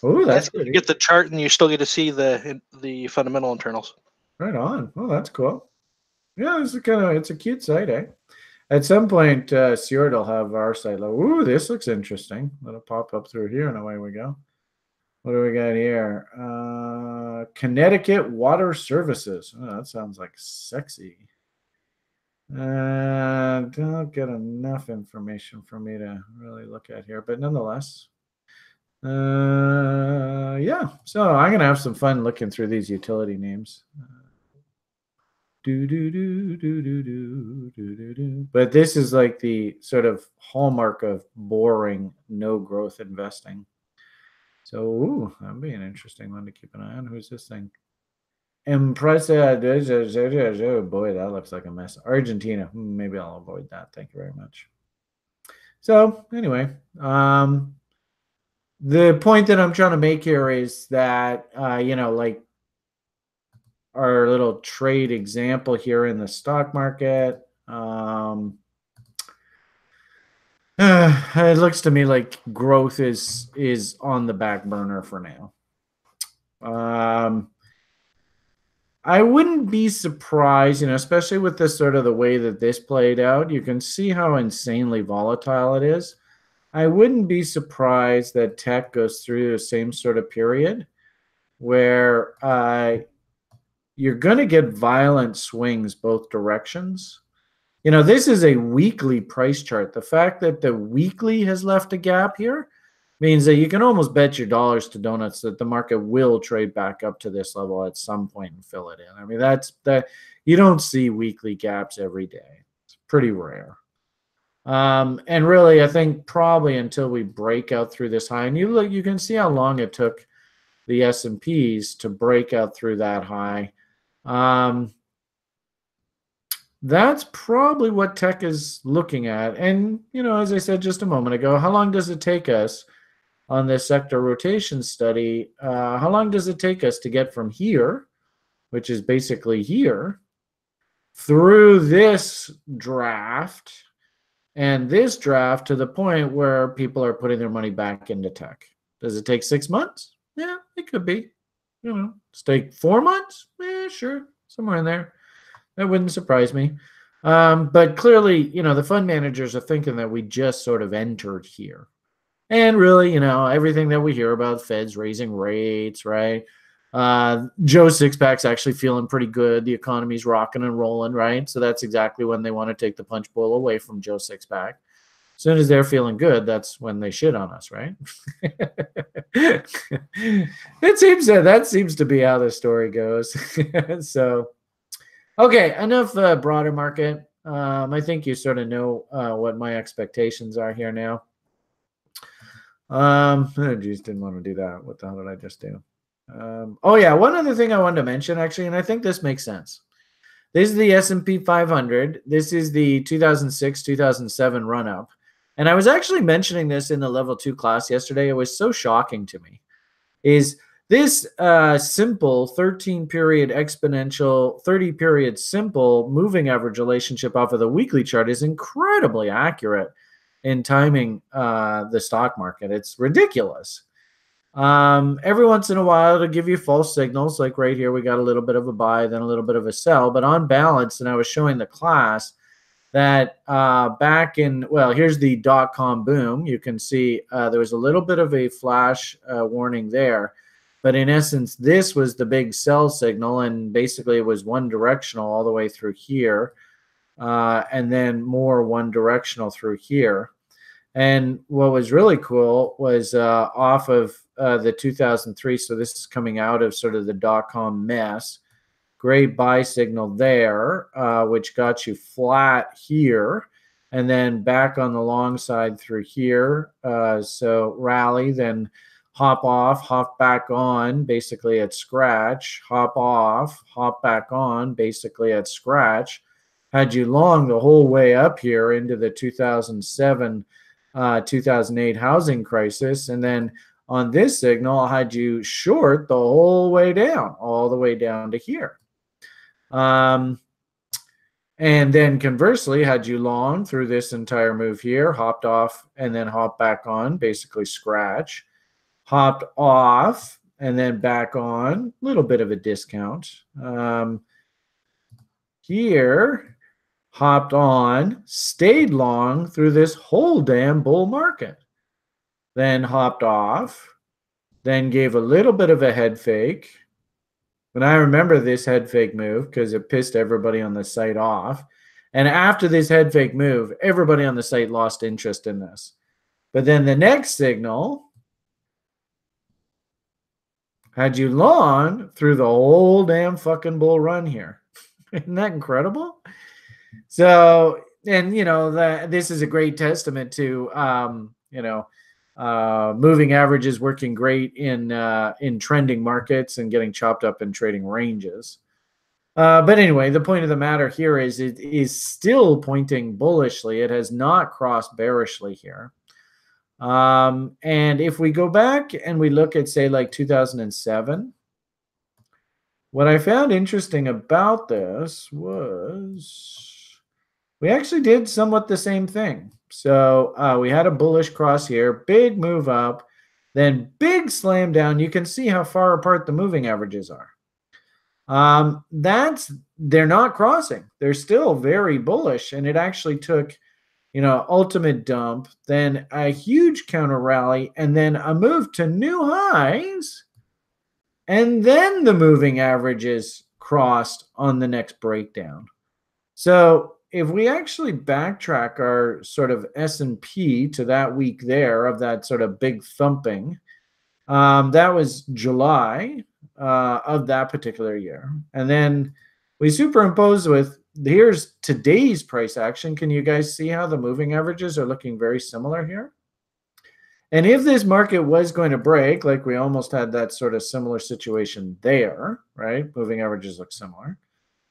Oh, that's pretty. You get the chart and you still get to see the fundamental internals. Right on. Oh, that's cool. Yeah, it's a cute site, eh? At some point, Stuart will have our site. Like, ooh, this looks interesting. Let it pop up through here and away we go. What do we got here? Connecticut Water Services. Oh, that sounds like sexy. Don't get enough information for me to really look at here, but nonetheless, yeah. So I'm gonna have some fun looking through these utility names. But this is like the sort of hallmark of boring, no growth investing. So, ooh, that'd be an interesting one to keep an eye on. Who's this thing? Impresa. Oh boy, that looks like a mess. Argentina. Maybe I'll avoid that. Thank you very much. So anyway, the point that I'm trying to make here is that, like our little trade example here in the stock market, it looks to me like growth is on the back burner for now. I wouldn't be surprised, especially with this sort of the way that this played out. You can see how insanely volatile it is. I wouldn't be surprised that tech goes through the same sort of period where you're going to get violent swings both directions. This is a weekly price chart. The fact that the weekly has left a gap here means that you can almost bet your dollars to donuts that the market will trade back up to this level at some point and fill it in. I mean, that's that you don't see weekly gaps every day. It's pretty rare. And really, I think probably until we break out through this high, and you can see how long it took the S&Ps to break out through that high. That's probably what tech is looking at. And, as I said just a moment ago, how long does it take us on this sector rotation study? How long does it take us to get from here, which is basically here, through this draft and this draft to the point where people are putting their money back into tech? Does it take 6 months? Yeah, it could be. It's take 4 months? Yeah, sure, somewhere in there. That wouldn't surprise me. But clearly, the fund managers are thinking that we just sort of entered here. And really, everything that we hear about Feds raising rates, right? Joe Sixpack's actually feeling pretty good. The economy's rocking and rolling, right? So that's exactly when they want to take the punch bowl away from Joe Sixpack. As soon as they're feeling good, that's when they shit on us, right? That seems to be how the story goes. So, okay, enough broader market. I think you sort of know what my expectations are here now. Geez, didn't want to do that. What the hell did I just do? Oh yeah, one other thing I wanted to mention actually, and I think this makes sense. This is the S&P 500. This is the 2006-2007 run up, and I was actually mentioning this in the level 2 class yesterday. It was so shocking to me. Is this simple 13-period exponential, 30-period simple moving average relationship off of the weekly chart is incredibly accurate in timing the stock market. It's ridiculous. Every once in a while, it'll give you false signals. Like right here, we got a little bit of a buy, then a little bit of a sell. But on balance, and I was showing the class that back in, well, here's the dot-com boom. You can see there was a little bit of a flash warning there. But in essence, this was the big sell signal, and basically it was one directional all the way through here, and then more one directional through here. And what was really cool was off of the 2003, so this is coming out of sort of the dot-com mess, great buy signal there, which got you flat here, and then back on the long side through here. So rally, then hop off, hop back on, basically at scratch, hop off, hop back on, basically at scratch. Had you long the whole way up here into the 2007, 2008 housing crisis. And then on this signal, I had you short the whole way down, all the way down to here. And then conversely, had you long through this entire move here, hopped off and then hopped back on, basically scratch, hopped off and then back on, a little bit of a discount. Here, hopped on, stayed long through this whole damn bull market, then hopped off, then gave a little bit of a head fake. But I remember this head fake move because it pissed everybody on the site off. And after this head fake move, everybody on the site lost interest in this. But then the next signal had you long through the whole damn fucking bull run here. Isn't that incredible? So, and this is a great testament to moving averages working great in trending markets and getting chopped up in trading ranges. But anyway, the point of the matter here is it is still pointing bullishly. It has not crossed bearishly here. And if we go back and we look at, say, like 2007, what I found interesting about this was we actually did somewhat the same thing. So we had a bullish cross here, big move up, then big slam down. You can see how far apart the moving averages are. They're not crossing. They're still very bullish, and it actually took, ultimate dump, then a huge counter rally, and then a move to new highs, and then the moving averages crossed on the next breakdown. So if we actually backtrack our sort of S&P to that week there of that sort of big thumping, that was July of that particular year. And then we superimpose with, here's today's price action. Can you guys see how the moving averages are looking very similar here? And if this market was going to break, like we almost had that sort of similar situation there, right? Moving averages look similar.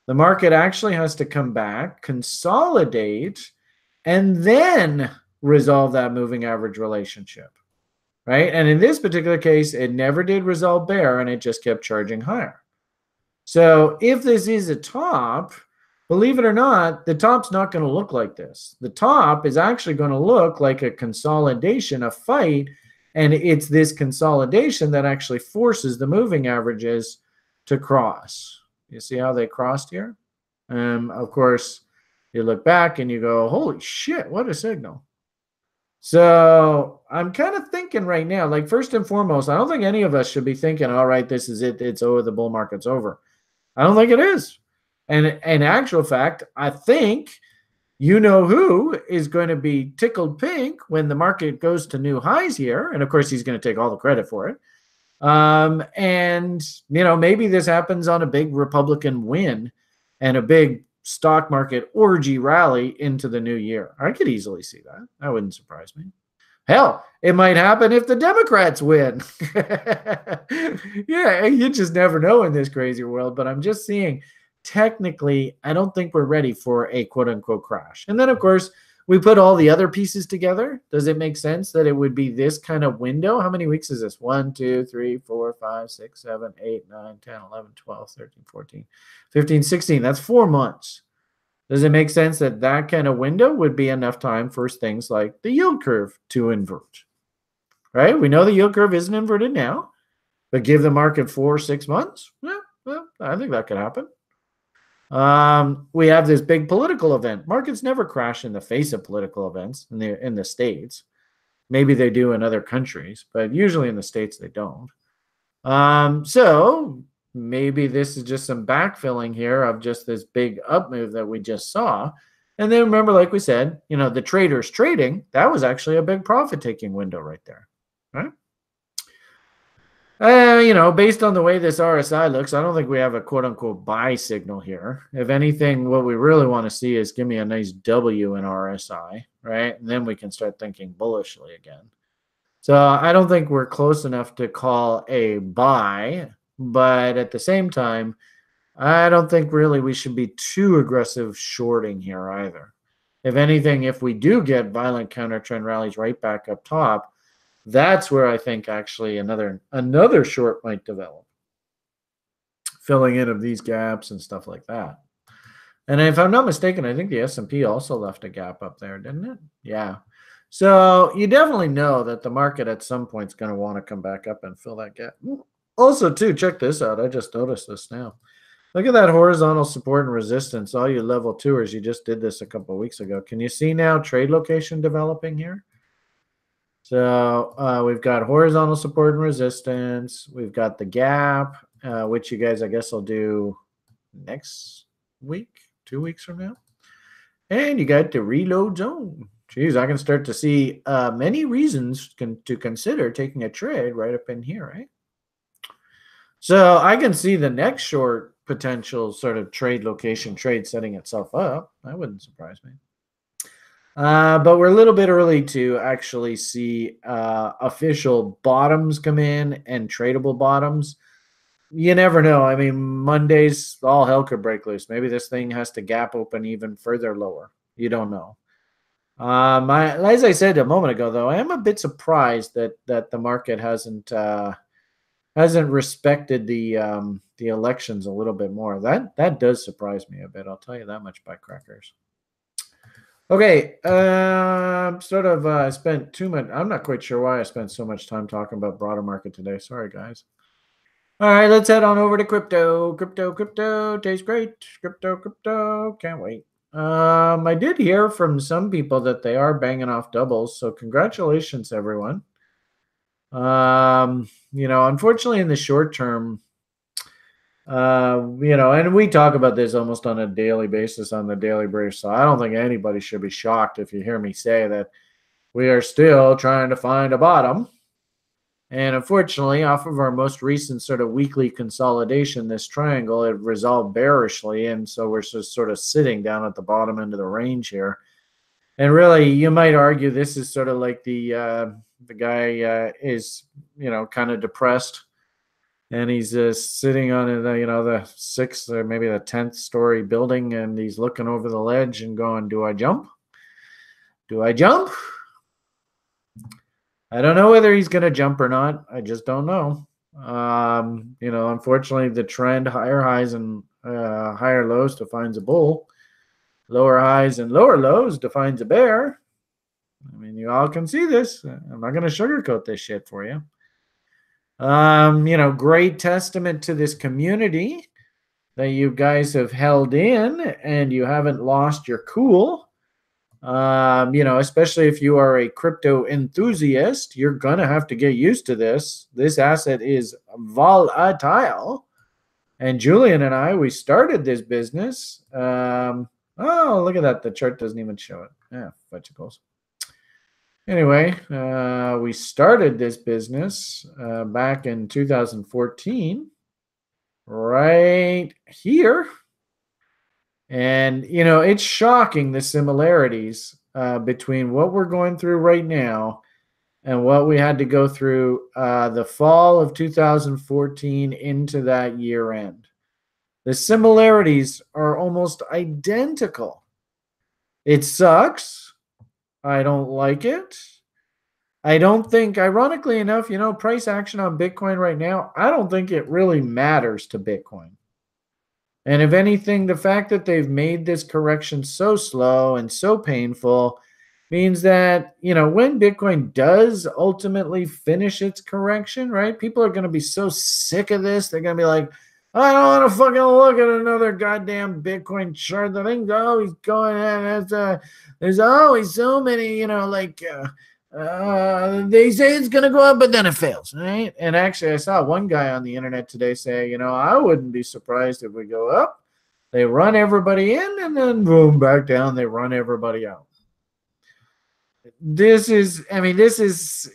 The market actually has to come back, consolidate, and then resolve that moving average relationship, right? And in this particular case, it never did resolve bear, and it just kept charging higher. So if this is a top, believe it or not, the top's not going to look like this. The top is actually going to look like a consolidation, a fight, and it's this consolidation that actually forces the moving averages to cross. You see how they crossed here? Of course, you look back and you go, holy shit, what a signal. So I'm kind of thinking right now, like first and foremost, I don't think any of us should be thinking, all right, this is it. It's over. The bull market's over. I don't think it is. And in actual fact, I think who is going to be tickled pink when the market goes to new highs here. And of course, he's going to take all the credit for it. And, maybe this happens on a big Republican win and a big stock market orgy rally into the new year. I could easily see that. That wouldn't surprise me. Hell, it might happen if the Democrats win. Yeah, you just never know in this crazy world. But I'm just seeing, technically, I don't think we're ready for a quote unquote crash. And then, of course, we put all the other pieces together. Does it make sense that it would be this kind of window? How many weeks is this? 1, 2, 3, 4, 5, 6, 7, 8, 9, 10, 11, 12, 13, 14, 15, 16. That's 4 months. Does it make sense that that kind of window would be enough time for things like the yield curve to invert? Right? We know the yield curve isn't inverted now, but give the market 4 or 6 months. Yeah, well, I think that could happen. We have this big political event. Markets never crash in the face of political events in the States. Maybe they do in other countries, but usually in the States they don't. So maybe this is just some backfilling here of just this big up move that we just saw. And then remember, like we said, the traders trading, that was actually a big profit-taking window right there, right? Based on the way this RSI looks, I don't think we have a quote-unquote buy signal here. If anything, what we really want to see is give me a nice W in RSI, right? And then we can start thinking bullishly again. So I don't think we're close enough to call a buy, but at the same time, I don't think really we should be too aggressive shorting here either. If anything, if we do get violent counter trend rallies right back up top, that's where I think actually another short might develop. Filling in of these gaps and stuff like that. And if I'm not mistaken, I think the S&P also left a gap up there, didn't it? Yeah. So you definitely know that the market at some point is going to want to come back up and fill that gap. Also, too, check this out. I just noticed this now. Look at that horizontal support and resistance. All you level twoers, you just did this a couple of weeks ago. Can you see now trade location developing here? So we've got horizontal support and resistance. We've got the gap, which you guys, I guess, will do next week, 2 weeks from now. And you got the reload zone. Geez, I can start to see many reasons to consider taking a trade right up in here, right? So I can see the next short potential sort of trade location trade setting itself up. That wouldn't surprise me. But we're a little bit early to actually see official bottoms come in and tradable bottoms. You never know. I mean, Mondays, all hell could break loose. Maybe this thing has to gap open even further lower. You don't know. As I said a moment ago, though, I am a bit surprised that the market hasn't respected the elections a little bit more. That does surprise me a bit. I'll tell you that much, by crackers. Okay, I spent too much. I'm not quite sure why I spent so much time talking about broader market today. Sorry, guys. All right, let's head on over to crypto. Crypto tastes great. Crypto, can't wait. I did hear from some people that they are banging off doubles, so congratulations, everyone. Unfortunately, in the short term, and we talk about this almost on a daily basis on the Daily Brief, so I don't think anybody should be shocked if you hear me say that we are still trying to find a bottom. And unfortunately, off of our most recent sort of weekly consolidation, this triangle, it resolved bearishly. And so we're just sort of sitting down at the bottom end of the range here. And really, you might argue this is sort of like the guy is, kind of depressed. And he's sitting on, the 6th or maybe the 10th story building. And he's looking over the ledge and going, do I jump? Do I jump? I don't know whether he's going to jump or not. I just don't know. Unfortunately, the trend, higher highs and higher lows defines a bull. Lower highs and lower lows defines a bear. I mean, you all can see this. I'm not going to sugarcoat this shit for you. Great testament to this community that you guys have held in and you haven't lost your cool. Especially if you are a crypto enthusiast, you're going to have to get used to this. This asset is volatile. And Julian and I, we started this business. Oh, look at that. The chart doesn't even show it. Yeah, fudgicles. Anyway, we started this business back in 2014, right here. And, it's shocking the similarities between what we're going through right now and what we had to go through the fall of 2014 into that year end. The similarities are almost identical. It sucks. I don't like it. I don't think, ironically enough, price action on Bitcoin right now, I don't think it really matters to Bitcoin. And if anything, the fact that they've made this correction so slow and so painful means that, when Bitcoin does ultimately finish its correction, right, people are going to be so sick of this. They're going to be like, I don't want to fucking look at another goddamn Bitcoin chart. The thing's always going in. There's always so many, they say it's going to go up, but then it fails, right? And actually, I saw one guy on the internet today say, I wouldn't be surprised if we go up. They run everybody in, and then boom, back down. They run everybody out. This is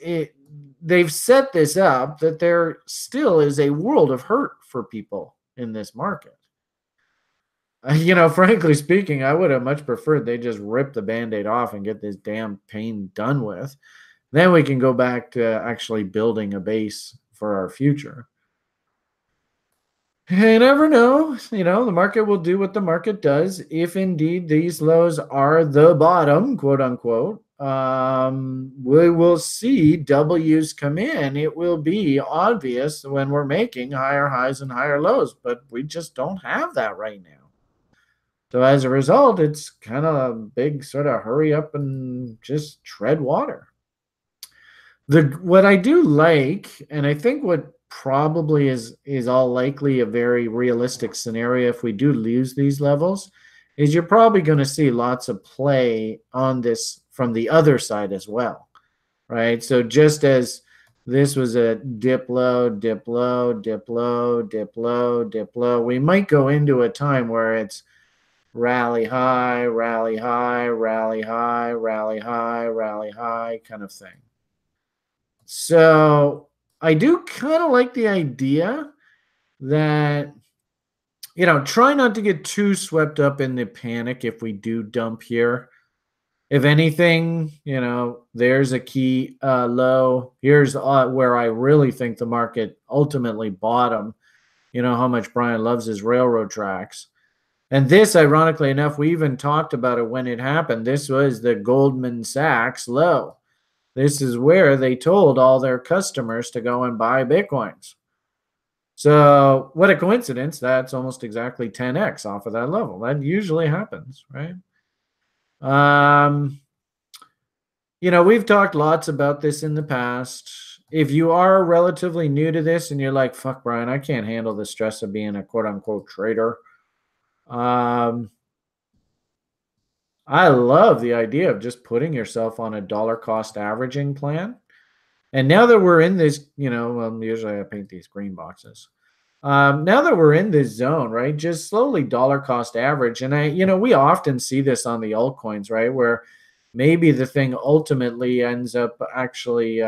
it. They've set this up that there still is a world of hurt for people in this market. Frankly speaking, I would have much preferred they just rip the Band-Aid off and get this damn pain done with. Then we can go back to actually building a base for our future. You never know. The market will do what the market does. If indeed these lows are the bottom, quote unquote, we will see W's come in. It will be obvious when we're making higher highs and higher lows, but we just don't have that right now. So as a result, it's kind of a big sort of hurry up and just tread water. What I do like, and I think what probably is all likely a very realistic scenario if we do lose these levels, is you're probably going to see lots of play on this from the other side as well, right? So just as this was a dip low, dip low, dip low, dip low, dip low, we might go into a time where it's rally high, rally high, rally high, rally high, rally high kind of thing. So I do kind of like the idea that, try not to get too swept up in the panic if we do dump here. If anything, there's a key low. Here's where I really think the market ultimately bottomed. You know how much Brian loves his railroad tracks. And this, ironically enough, we even talked about it when it happened. This was the Goldman Sachs low. This is where they told all their customers to go and buy Bitcoins. So what a coincidence. That's almost exactly 10x off of that level. That usually happens, right? We've talked lots about this in the past. if you are relatively new to this and you're like, fuck, Brian, I can't handle the stress of being a quote unquote trader. I love the idea of just putting yourself on a dollar cost averaging plan. And now that we're in this, usually I paint these green boxes. Now that we're in this zone, right, just slowly dollar cost average. And we often see this on the altcoins, right, where maybe the thing ultimately ends up actually,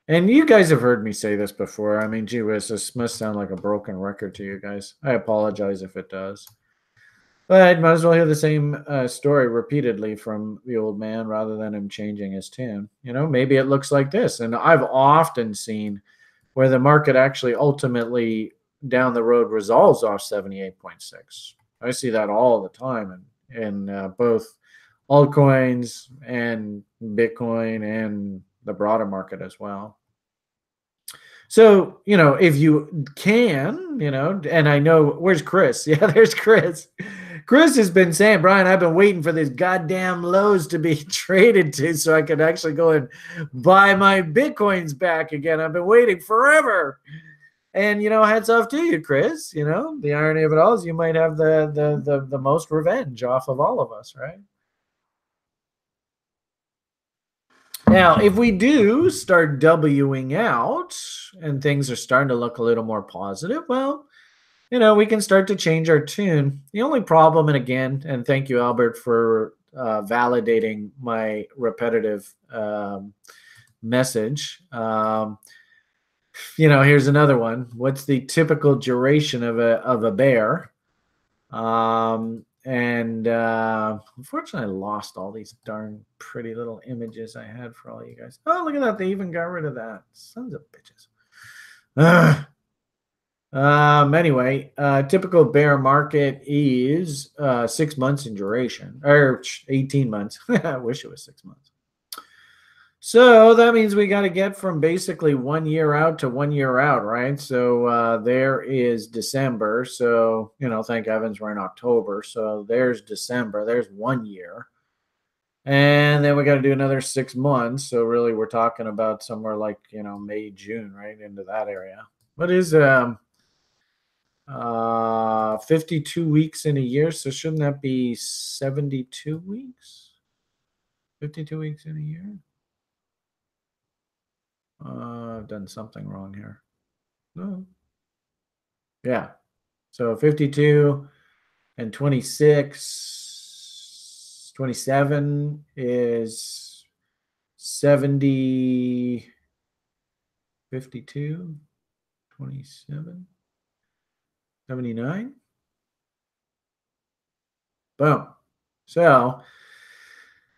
and you guys have heard me say this before. I mean, gee whiz, this must sound like a broken record to you guys. I apologize if it does. But might as well hear the same story repeatedly from the old man rather than him changing his tune. Maybe it looks like this. And I've often seen where the market actually ultimately down the road resolves off 78.6. I see that all the time in both altcoins and Bitcoin and the broader market as well. So, if you can, and I know, where's Chris? Yeah, there's Chris. Chris has been saying, Brian, I've been waiting for these goddamn lows to be traded to so I could actually go and buy my Bitcoins back again. I've been waiting forever. And, hats off to you, Chris. The irony of it all is you might have the most revenge off of all of us, right? Now, if we do start Wing out and things are starting to look a little more positive, well, we can start to change our tune. The only problem, and again, and thank you, Albert, for validating my repetitive message. Here's another one. What's the typical duration of a bear? Unfortunately, I lost all these darn pretty little images I had for all you guys. Oh, look at that. They even got rid of that. Sons of bitches. Anyway, typical bear market is 6 months in duration, or 18 months. I wish it was 6 months. So that means we got to get from basically 1 year out to 1 year out, right? So there is December. So, thank heavens we're in October. So there's December. There's 1 year. And then we got to do another 6 months. So really we're talking about somewhere like, May, June, right into that area. What is 52 weeks in a year? So shouldn't that be 72 weeks? 52 weeks in a year? I've done something wrong here. No. Yeah. So 52 and 26, 27 is 70, 52, 27, 79. Boom. So,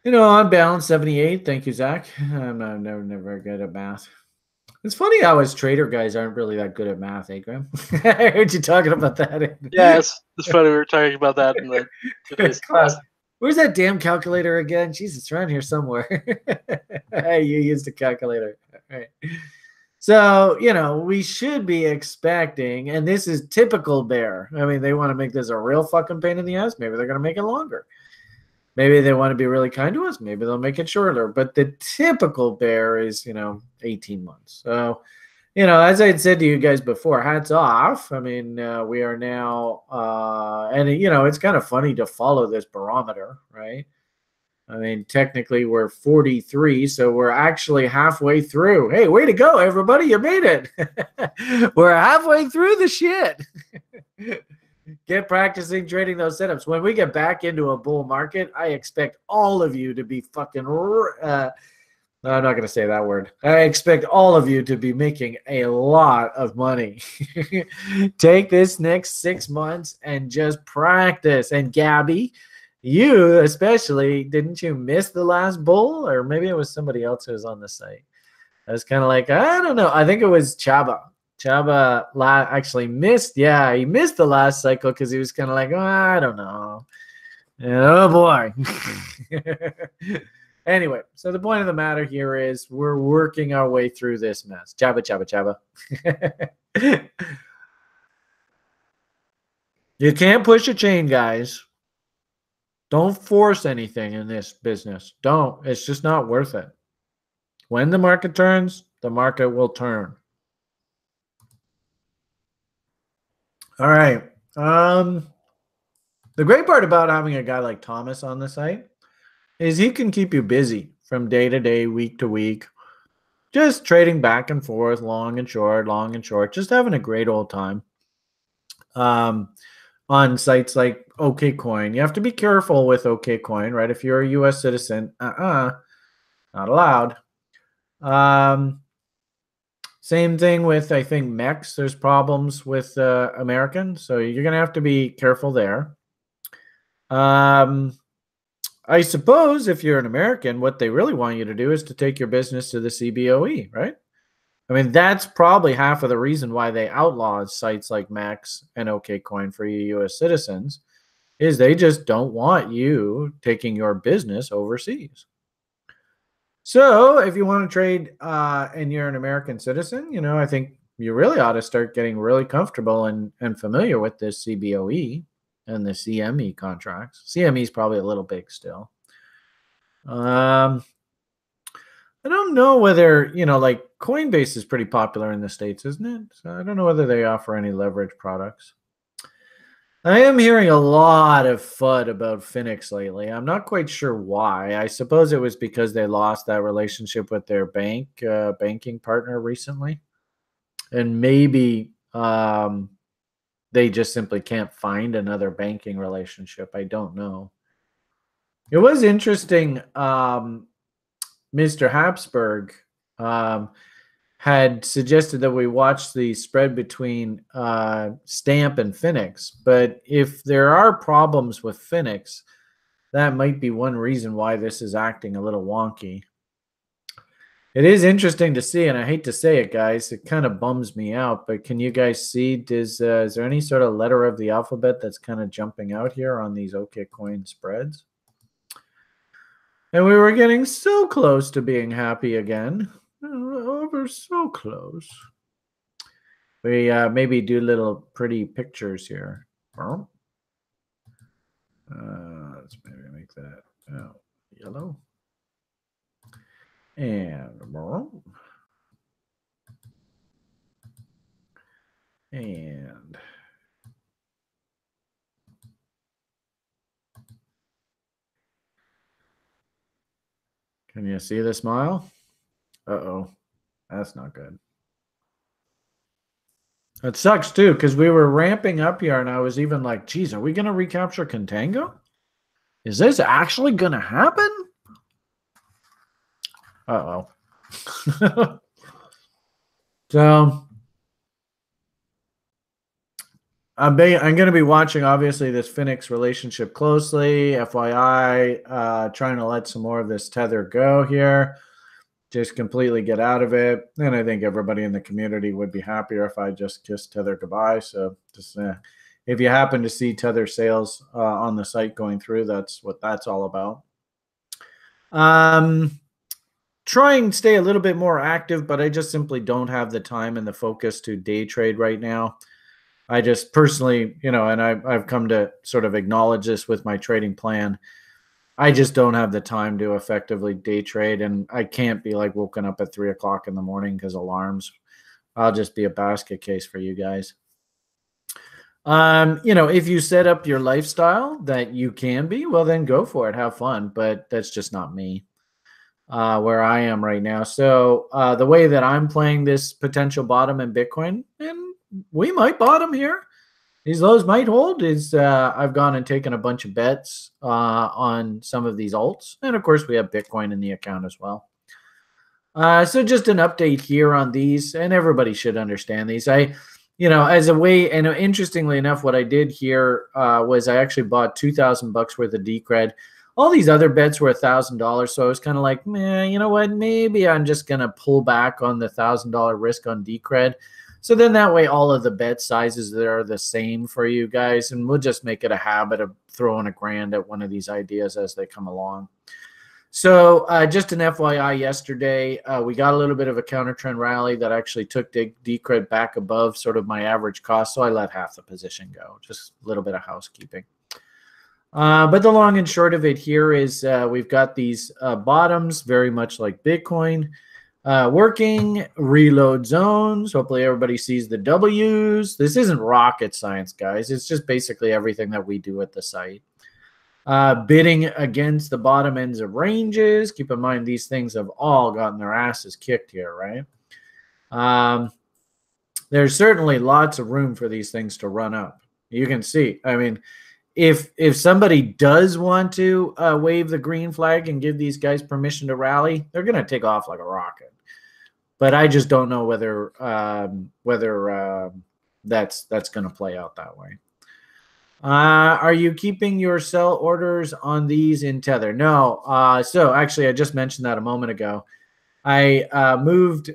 on balance, 78. Thank you, Zach. I'm never good at math. It's funny how us trader guys aren't really that good at math, eh, Graham? I heard you talking about that. Yeah, it's funny we were talking about that in the today's class. Where's that damn calculator again? Jesus, it's around here somewhere. Hey, you used a calculator. All right. So, we should be expecting, and this is typical bear. I mean, they want to make this a real fucking pain in the ass. Maybe they're going to make it longer. Maybe they want to be really kind to us. Maybe they'll make it shorter. But the typical bear is, 18 months. So, as I had said to you guys before, hats off. I mean, we are now, and, it's kind of funny to follow this barometer, right? I mean, technically we're 43, so we're actually halfway through. Hey, way to go, everybody. You made it. We're halfway through the shit. Get practicing trading those setups. When we get back into a bull market, I expect all of you to be fucking no, I'm not going to say that word. I expect all of you to be making a lot of money. Take this next 6 months and just practice. And Gabby, you especially, didn't you miss the last bull? Or maybe it was somebody else who was on the site. I was kind of like, I don't know. I think it was Chaba. Chaba actually missed. Yeah, he missed the last cycle because he was kind of like, oh, I don't know. Oh, boy. Anyway, so the point of the matter here is we're working our way through this mess. Chaba, chaba, chaba. You can't push a chain, guys. Don't force anything in this business. Don't. It's just not worth it. When the market turns, the market will turn. All right. The great part about having a guy like Thomas on the site is he can keep you busy from day to day, week to week, just trading back and forth, long and short, just having a great old time. On sites like OKCoin. You have to be careful with OKCoin, right? If you're a US citizen, not allowed. Same thing with, I think, MEX. There's problems with American, so you're going to have to be careful there. I suppose if you're an American, what they really want you to do is to take your business to the CBOE, right? I mean, that's probably half of the reason why they outlawed sites like Max and OKCoin for you U.S. citizens, is they just don't want you taking your business overseas. So if you want to trade and you're an American citizen, I think you really ought to start getting really comfortable and familiar with this CBOE and the CME contracts. CME is probably a little big still. I don't know whether, like Coinbase is pretty popular in the States, isn't it? So I don't know whether they offer any leverage products. I am hearing a lot of FUD about Phoenix lately. I'm not quite sure why. I suppose it was because they lost that relationship with their banking partner recently. And maybe they just simply can't find another banking relationship. I don't know. It was interesting. Mr. Habsburg had suggested that we watch the spread between Stamp and Phoenix. But if there are problems with Phoenix, that might be one reason why this is acting a little wonky. It is interesting to see, and I hate to say it, guys. It kind of bums me out, but can you guys see, is there any sort of letter of the alphabet that's kind of jumping out here on these OKCoin spreads? And we were getting so close to being happy again. Oh, we're so close. We maybe do little pretty pictures here. Let's maybe make that yellow. And can you see the smile? Uh-oh. That's not good. It sucks too, because we were ramping up here and I was even like, geez, are we going to recapture Contango? Is this actually going to happen? Uh-oh. So I'm going to be watching, obviously, this Phoenix relationship closely. FYI, trying to let some more of this tether go here. Just completely get out of it. And I think everybody in the community would be happier if I just kissed tether goodbye. So just if you happen to see tether sales on the site going through, that's what that's all about. Trying to stay a little bit more active, but I just simply don't have the time and the focus to day trade right now. I just personally, and I've come to sort of acknowledge this with my trading plan. I just don't have the time to effectively day trade, and I can't be like woken up at 3 o'clock in the morning because alarms. I'll just be a basket case for you guys. If you set up your lifestyle that you can be, well, then go for it. Have fun. But that's just not me where I am right now. So the way that I'm playing this potential bottom in Bitcoin, and we might bottom here. These lows might hold. I've gone and taken a bunch of bets on some of these alts. And, of course, we have Bitcoin in the account as well. So just an update here on these. And everybody should understand these. As a way, and interestingly enough, what I did here was I actually bought $2,000 worth of Decred. All these other bets were $1,000. So I was kind of like, man, you know what? Maybe I'm just going to pull back on the $1,000 risk on Decred. So then that way all of the bet sizes that are the same for you guys, and we'll just make it a habit of throwing $1,000 at one of these ideas as they come along. So just an FYI, yesterday we got a little bit of a counter trend rally that actually took Decred back above sort of my average cost, so I let half the position go. Just a little bit of housekeeping. But the long and short of it here is we've got these bottoms, very much like Bitcoin, working reload zones. Hopefully everybody sees the W's. This isn't rocket science, guys. It's just basically everything that we do at the site. Bidding against the bottom ends of ranges. Keep in mind, these things have all gotten their asses kicked here, right? There's certainly lots of room for these things to run up. You can see, I mean, if somebody does want to wave the green flag and give these guys permission to rally, they're going to take off like a rocket. But I just don't know whether that's going to play out that way. Are you keeping your sell orders on these in Tether? No. So actually, I just mentioned that a moment ago. I moved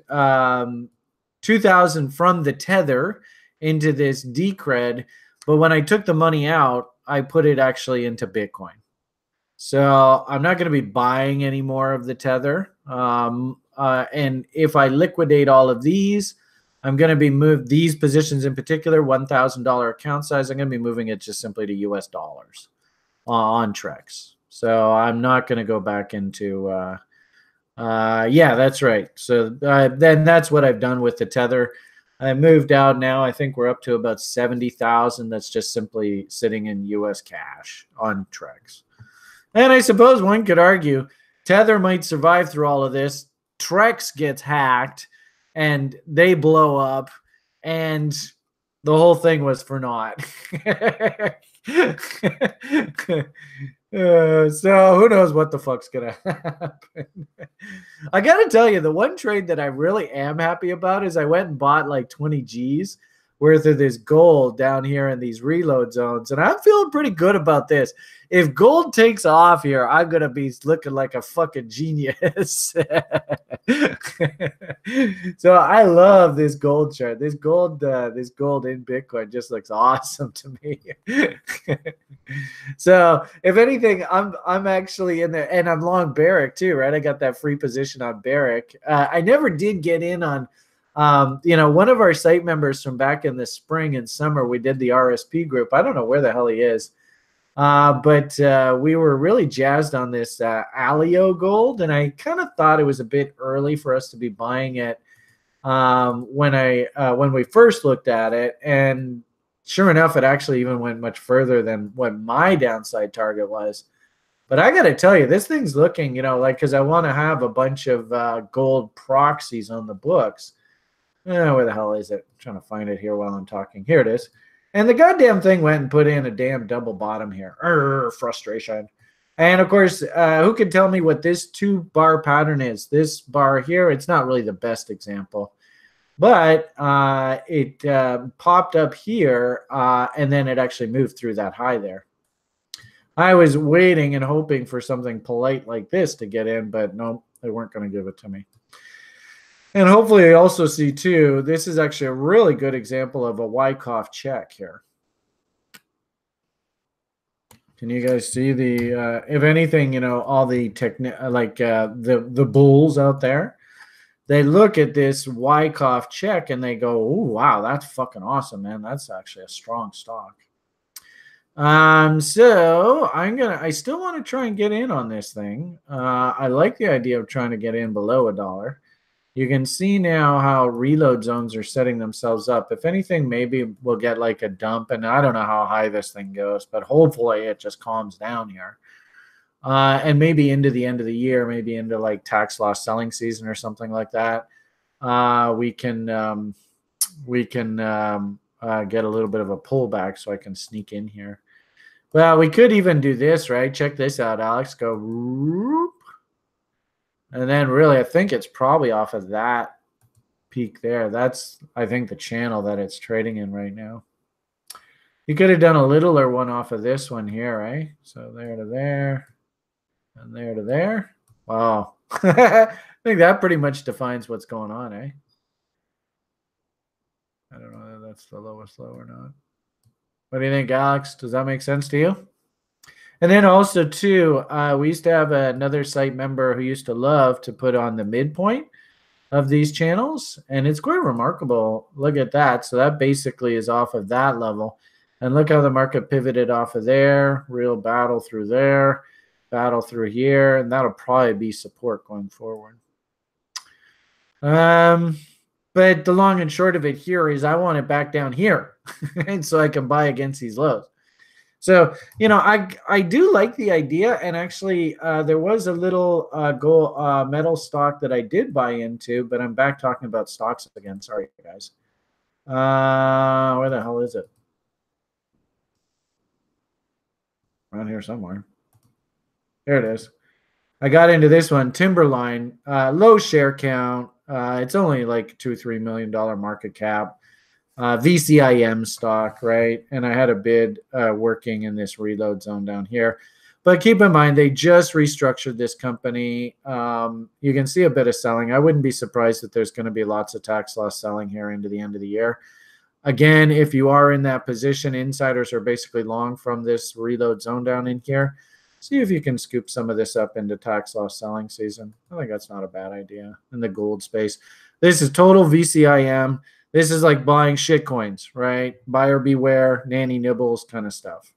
2,000 from the Tether into this Decred, but when I took the money out, I put it actually into Bitcoin. So I'm not going to be buying any more of the Tether. And if I liquidate all of these, I'm going to be moved these positions in particular, $1,000 account size. I'm going to be moving it just simply to US dollars on Trex. So I'm not going to go back into, yeah, that's right. So then that's what I've done with the Tether. I moved out now. I think we're up to about 70,000. That's just simply sitting in US cash on Trex. And I suppose one could argue Tether might survive through all of this. Trex gets hacked and they blow up and the whole thing was for naught. So who knows what the fuck's gonna happen. I gotta tell you, the one trade that I really am happy about is I went and bought like 20 G's worth of this gold down here in these reload zones, and I'm feeling pretty good about this. If gold takes off here, I'm gonna be looking like a fucking genius. So I love this gold chart. This gold in Bitcoin just looks awesome to me. So if anything, I'm actually in there, and I'm long Barrick too, right? I got that free position on Barrick. I never did get in on. One of our site members from back in the spring and summer, we did the RSP group. I don't know where the hell he is. But we were really jazzed on this Alio gold, and I kind of thought it was a bit early for us to be buying it when we first looked at it. And sure enough, it actually even went much further than what my downside target was. But I got to tell you, this thing's looking, because I want to have a bunch of gold proxies on the books. Where the hell is it? I'm trying to find it here while I'm talking. Here it is. And the goddamn thing went and put in a damn double bottom here. Frustration. And of course, who can tell me what this 2-bar pattern is? This bar here, it's not really the best example. But it popped up here, and then it actually moved through that high there. I was waiting and hoping for something polite like this to get in, but no, they weren't going to give it to me. And hopefully you also see, too, this is actually a really good example of a Wyckoff check here. Can you guys see the, if anything, all the the bulls out there, they look at this Wyckoff check and they go, oh, wow, that's fucking awesome, man. That's actually a strong stock. So I still want to try and get in on this thing. I like the idea of trying to get in below $1. You can see now how reload zones are setting themselves up. If anything, maybe we'll get like a dump, and I don't know how high this thing goes, but hopefully it just calms down here. And maybe into the end of the year, maybe into like tax loss selling season or something like that, we can get a little bit of a pullback so I can sneak in here. Well, we could even do this, right? Check this out, Alex. Go whoop. And then really, I think it's probably off of that peak there. That's, I think, the channel that it's trading in right now. You could have done a littler one off of this one here, right? So there to there and there to there. Wow. I think that pretty much defines what's going on, eh? I don't know whether that's the lowest low or not. What do you think, Alex? Does that make sense to you? And then also, too, we used to have another site member who used to love to put on the midpoint of these channels, and it's quite remarkable. Look at that. So that basically is off of that level. And look how the market pivoted off of there. Real battle through there, battle through here, and that'll probably be support going forward. But the long and short of it here is I want it back down here, and so I can buy against these lows. So, I do like the idea, and actually there was a little gold metal stock that I did buy into, but I'm back talking about stocks again. Sorry, guys. Where the hell is it? Around here somewhere. There it is. I got into this one, Timberline, low share count. It's only like $2-3 million market cap. VCIM stock, right? And I had a bid working in this reload zone down here. But keep in mind, they just restructured this company. You can see a bit of selling. I wouldn't be surprised if there's going to be lots of tax loss selling here into the end of the year. Again, if you are in that position, insiders are basically long from this reload zone down in here. See if you can scoop some of this up into tax loss selling season. I think that's not a bad idea in the gold space. This is total VCIM. This is like buying shit coins, right? Buyer beware, nanny nibbles kind of stuff.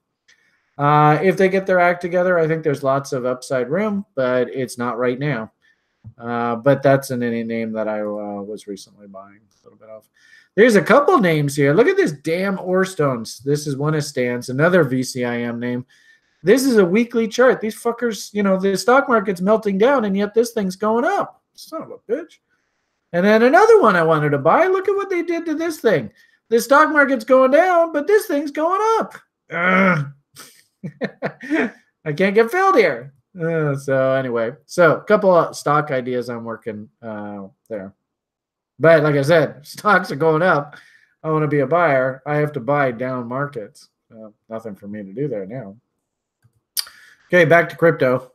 If they get their act together, I think there's lots of upside room, but it's not right now. But that's an any name that I was recently buying a little bit of. There's a couple names here. Look at this damn ore stones. This is one of Stan's, another VCIM name. This is a weekly chart. These fuckers, the stock market's melting down, and yet this thing's going up. Son of a bitch. And then another one I wanted to buy. Look at what they did to this thing. The stock market's going down, but this thing's going up. I can't get filled here. So anyway, a couple of stock ideas I'm working there. But like I said, stocks are going up. I want to be a buyer. I have to buy down markets. Nothing for me to do there now. Okay, back to crypto.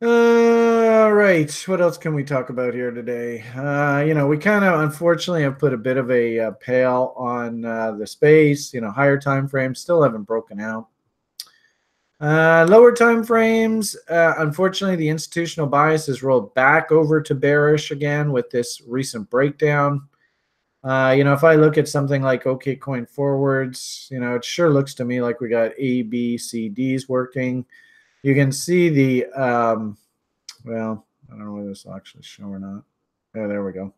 All right, what else can we talk about here today? We kind of unfortunately have put a bit of a pale on the space. Higher time frames still haven't broken out. Lower time frames, unfortunately, the institutional bias has rolled back over to bearish again with this recent breakdown. If I look at something like OKCoin forwards, it sure looks to me like we got A, B, C, Ds working. You can see the, well, I don't know whether this will actually show or not. Yeah, there we go.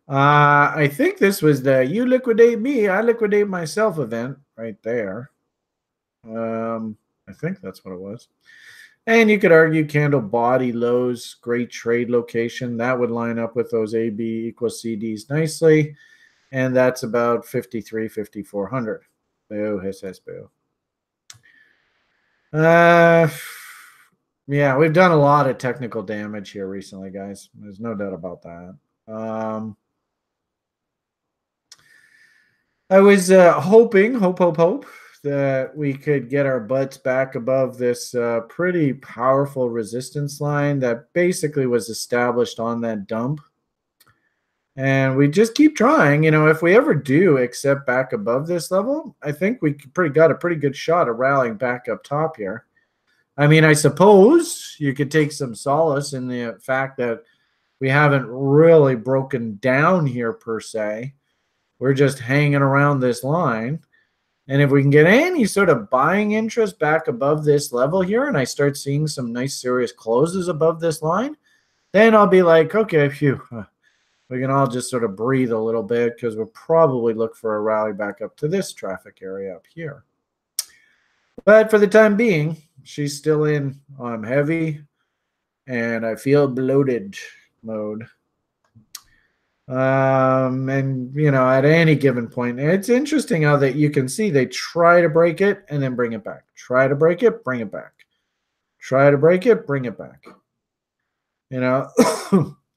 I think this was the you liquidate me, I liquidate myself event right there. I think that's what it was. And you could argue candle body lows, great trade location. That would line up with those AB equals CDs nicely. And that's about 53, 5,400. Boo, hiss, hiss, boo. Yeah, we've done a lot of technical damage here recently, guys. There's no doubt about that. I was hoping, hope, that we could get our butts back above this pretty powerful resistance line that basically was established on that dump. And we just keep trying. If we ever do accept back above this level, I think we got a pretty good shot of rallying back up top here. I mean, I suppose you could take some solace in the fact that we haven't really broken down here per se. We're just hanging around this line. And if we can get any sort of buying interest back above this level here, and I start seeing some nice serious closes above this line, then I'll be like, okay, phew, we can all just sort of breathe a little bit because we'll probably look for a rally back up to this traffic area up here. But for the time being, she's still in heavy, and I feel bloated mode. And at any given point, it's interesting how that you can see they try to break it and then bring it back. Try to break it, bring it back. Try to break it, bring it back.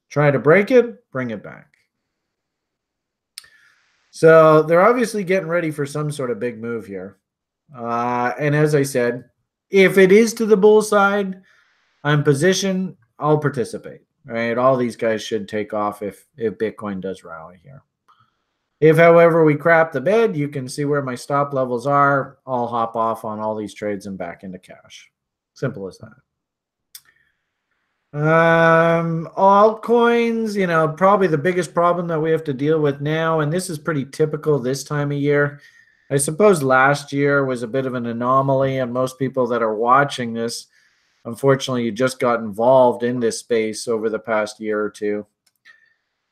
Try to break it, bring it back. So they're obviously getting ready for some sort of big move here. And as I said, if it is to the bull side, I'm positioned, I'll participate. Right, all these guys should take off if Bitcoin does rally here. If, however, we crap the bed, you can see where my stop levels are. I'll hop off on all these trades and back into cash. Simple as that. Altcoins, probably the biggest problem that we have to deal with now, and this is pretty typical this time of year. I suppose last year was a bit of an anomaly, and most people that are watching this, unfortunately, you just got involved in this space over the past year or two.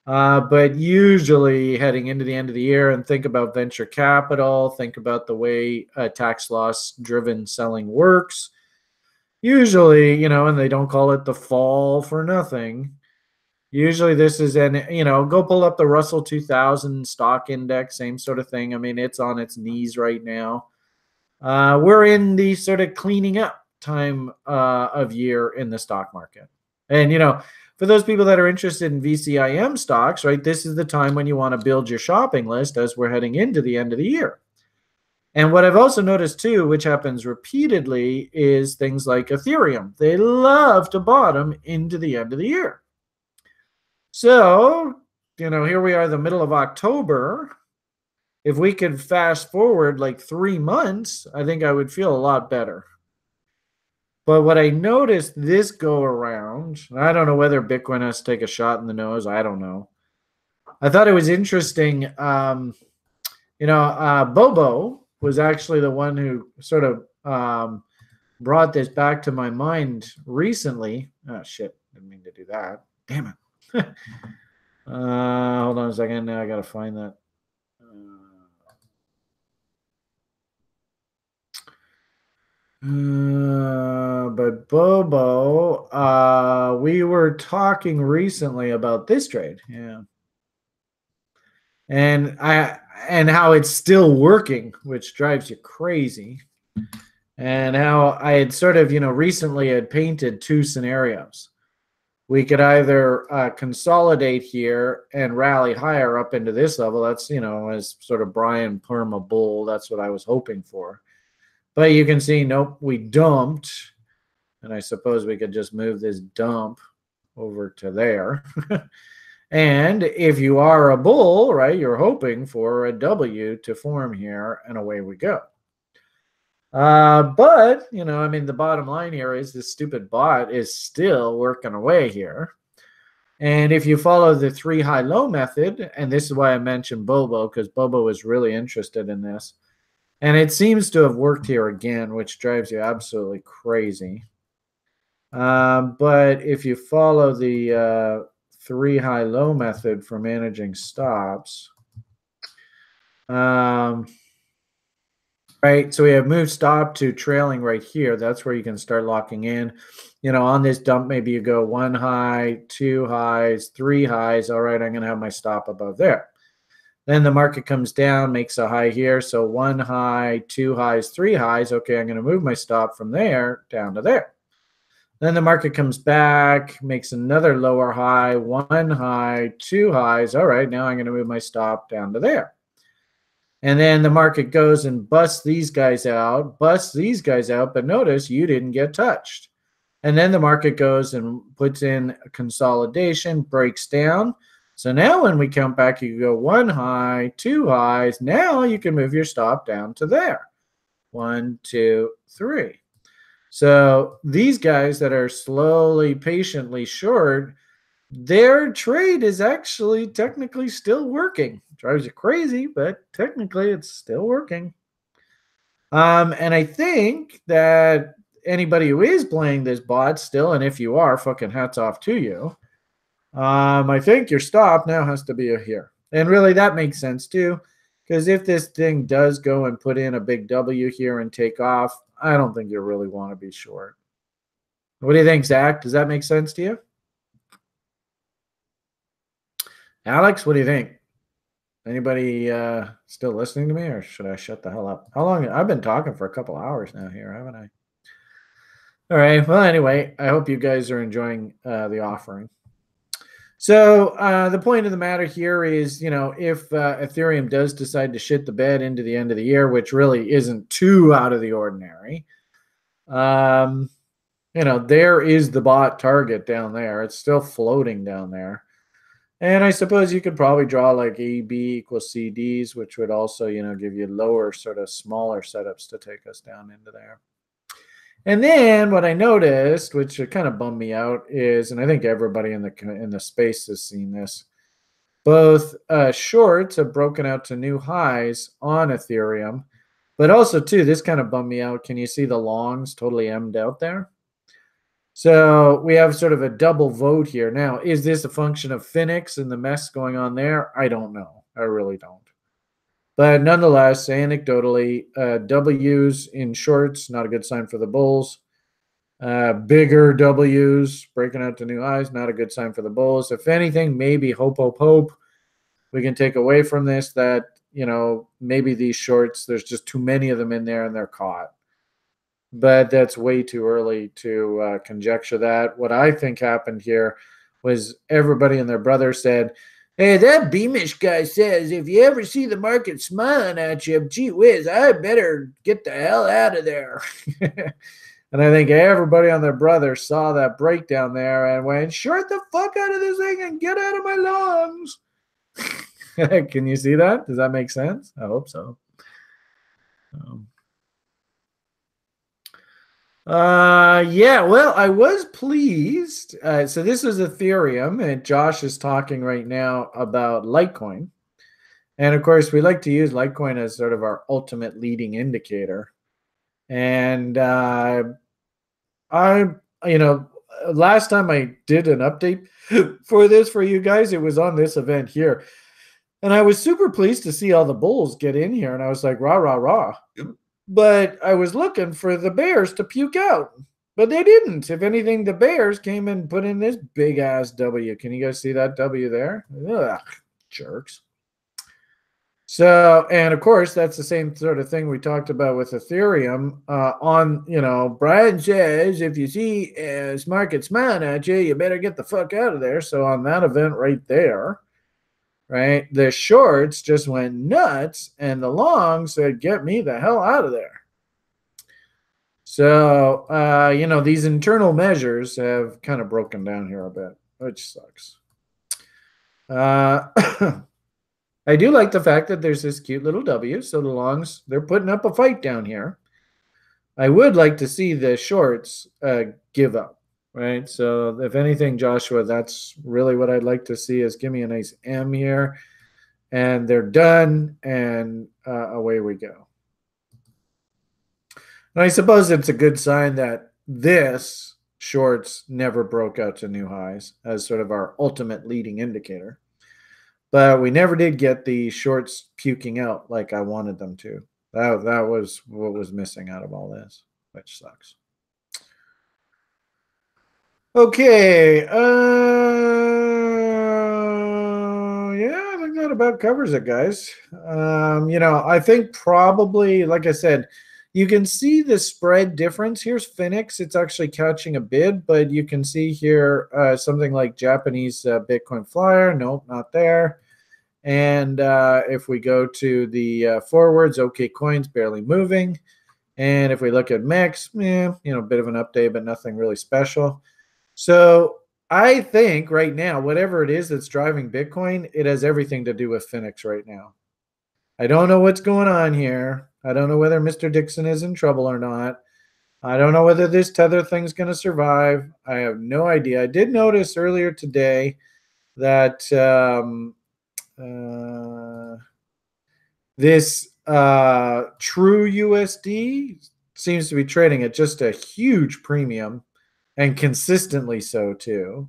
But usually heading into the end of the year, and think about venture capital, think about the way tax loss driven selling works. Usually, and they don't call it the fall for nothing. Usually this is go pull up the Russell 2000 stock index, same sort of thing. I mean, it's on its knees right now. We're in the sort of cleaning up time of year in the stock market. And, for those people that are interested in VCIM stocks, right, this is the time when you want to build your shopping list as we're heading into the end of the year. And what I've also noticed too, which happens repeatedly, is things like Ethereum. They love to bottom into the end of the year. So, here we are, the middle of October. If we could fast forward like 3 months, I think I would feel a lot better. But what I noticed this go around, I don't know whether Bitcoin has to take a shot in the nose. I don't know. I thought it was interesting. Bobo was actually the one who sort of brought this back to my mind recently. Oh, shit. Didn't mean to do that. Damn it. Hold on a second. Now I got to find that. But Bobo, we were talking recently about this trade. Yeah. And how it's still working, which drives you crazy. And how I had sort of, recently had painted 2 scenarios. We could either consolidate here and rally higher up into this level. That's, as sort of Brian Perma bull, that's what I was hoping for. But you can see, nope, we dumped. And I suppose we could just move this dump over to there. And if you are a bull, right, you're hoping for a W to form here, and away we go. But, the bottom line here is this stupid bot is still working away here. And if you follow the 3 high-low method, and this is why I mentioned Bobo, because Bobo is really interested in this. And it seems to have worked here again, which drives you absolutely crazy. But if you follow the 3 high-low method for managing stops, right, so we have moved stop to trailing right here. That's where you can start locking in. On this dump, maybe you go 1 high, 2 highs, 3 highs. All right, I'm going to have my stop above there. Then the market comes down, makes a high here. So 1 high, 2 highs, 3 highs. Okay, I'm going to move my stop from there down to there. Then the market comes back, makes another lower high, 1 high, 2 highs. All right, now I'm going to move my stop down to there. And then the market goes and busts these guys out, but notice you didn't get touched. And then the market goes and puts in a consolidation, breaks down. So now when we come back, you go 1 high, 2 highs. Now you can move your stop down to there. 1, 2, 3. So these guys that are slowly, patiently short, their trade is actually technically still working. Drives you crazy, but technically it's still working. And I think that anybody who is playing this bot still, and if you are, fucking hats off to you. I think your stop now has to be here. And really that makes sense too, because if this thing does go and put in a big W here and take off, I don't think you really want to be short. What do you think, Zach? Does that make sense to you? Alex, what do you think? Anybody still listening to me, or should I shut the hell up? How long? I've been talking for a couple hours now here, haven't I? All right. Well, anyway, I hope you guys are enjoying the offering. So the point of the matter here is, if Ethereum does decide to shit the bed into the end of the year, which really isn't too out of the ordinary, there is the bot target down there. It's still floating down there. And I suppose you could probably draw like AB equals CDs, which would also, give you lower, sort of smaller setups to take us down into there. And then what I noticed, which kind of bummed me out, is, and I think everybody in the space has seen this, both shorts have broken out to new highs on Ethereum, But also, too, this kind of bummed me out. Can you see the longs totally M'd out there? So we have sort of a double vote here. Now, is this a function of Phoenix and the mess going on there? I don't know. I really don't. But nonetheless, anecdotally, W's in shorts, not a good sign for the bulls. Bigger W's breaking out to new highs, not a good sign for the bulls. If anything, maybe hope we can take away from this that, maybe these shorts, there's just too many of them in there and they're caught. But that's way too early to conjecture that. What I think happened here was everybody and their brother said, hey, that Beamish guy says if you ever see the market smiling at you, gee whiz, I better get the hell out of there. And I think everybody on their brother saw that breakdown there and went, short the fuck out of this thing and get out of my lungs. Can you see that? Does that make sense? I hope so. Yeah, well, I was pleased. So this is Ethereum, and Josh is talking right now about Litecoin. And of course, we like to use Litecoin as sort of our ultimate leading indicator. And last time I did an update for this for you guys, it was on this event here. And I was super pleased to see all the bulls get in here. And I was like, rah, rah, rah. But I was looking for the bears to puke out. But they didn't. If anything, the bears came and put in this big-ass W. Can you guys see that W there? Ugh, jerks. So, and of course, that's the same sort of thing we talked about with Ethereum. Brian says, if you see this market smiling at you, you better get the fuck out of there. So on that event right there, right, the shorts just went nuts, and the longs said, get me the hell out of there. So, these internal measures have kind of broken down here a bit, which sucks. I do like the fact that there's this cute little W. So the longs, they're putting up a fight down here. I would like to see the shorts give up, right? So if anything, Joshua, that's really what I'd like to see is give me a nice M here. And they're done, and away we go. And I suppose it's a good sign that this shorts never broke out to new highs as sort of our ultimate leading indicator. But we never did get the shorts puking out like I wanted them to. That was what was missing out of all this, which sucks. Okay. Yeah, I think that about covers it, guys. I think probably, like I said, you can see the spread difference. Here's Phoenix. It's actually catching a bid, but you can see here something like Japanese Bitcoin Flyer. Nope, not there. And if we go to the forwards, OK Coins barely moving. And if we look at MEX, a bit of an update, but nothing really special. So I think right now, whatever it is that's driving Bitcoin, it has everything to do with Phoenix right now. I don't know what's going on here. I don't know whether Mr. Dixon is in trouble or not. I don't know whether this tether thing's going to survive. I have no idea. I did notice earlier today that this True USD seems to be trading at just a huge premium, and consistently so too.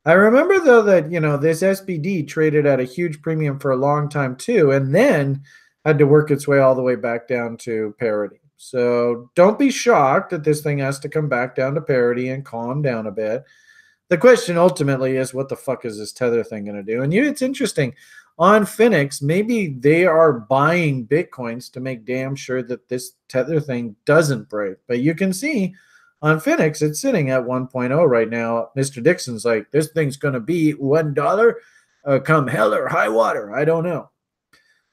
I remember though that this SBD traded at a huge premium for a long time too, and then had to work its way all the way back down to parity. So don't be shocked that this thing has to come back down to parity and calm down a bit. The question ultimately is, what the fuck is this tether thing going to do? And it's interesting. On Phoenix, maybe they are buying Bitcoins to make damn sure that this tether thing doesn't break. But you can see on Phoenix, it's sitting at 1.0 right now. Mr. Dixon's like, this thing's going to be $1 come hell or high water. I don't know.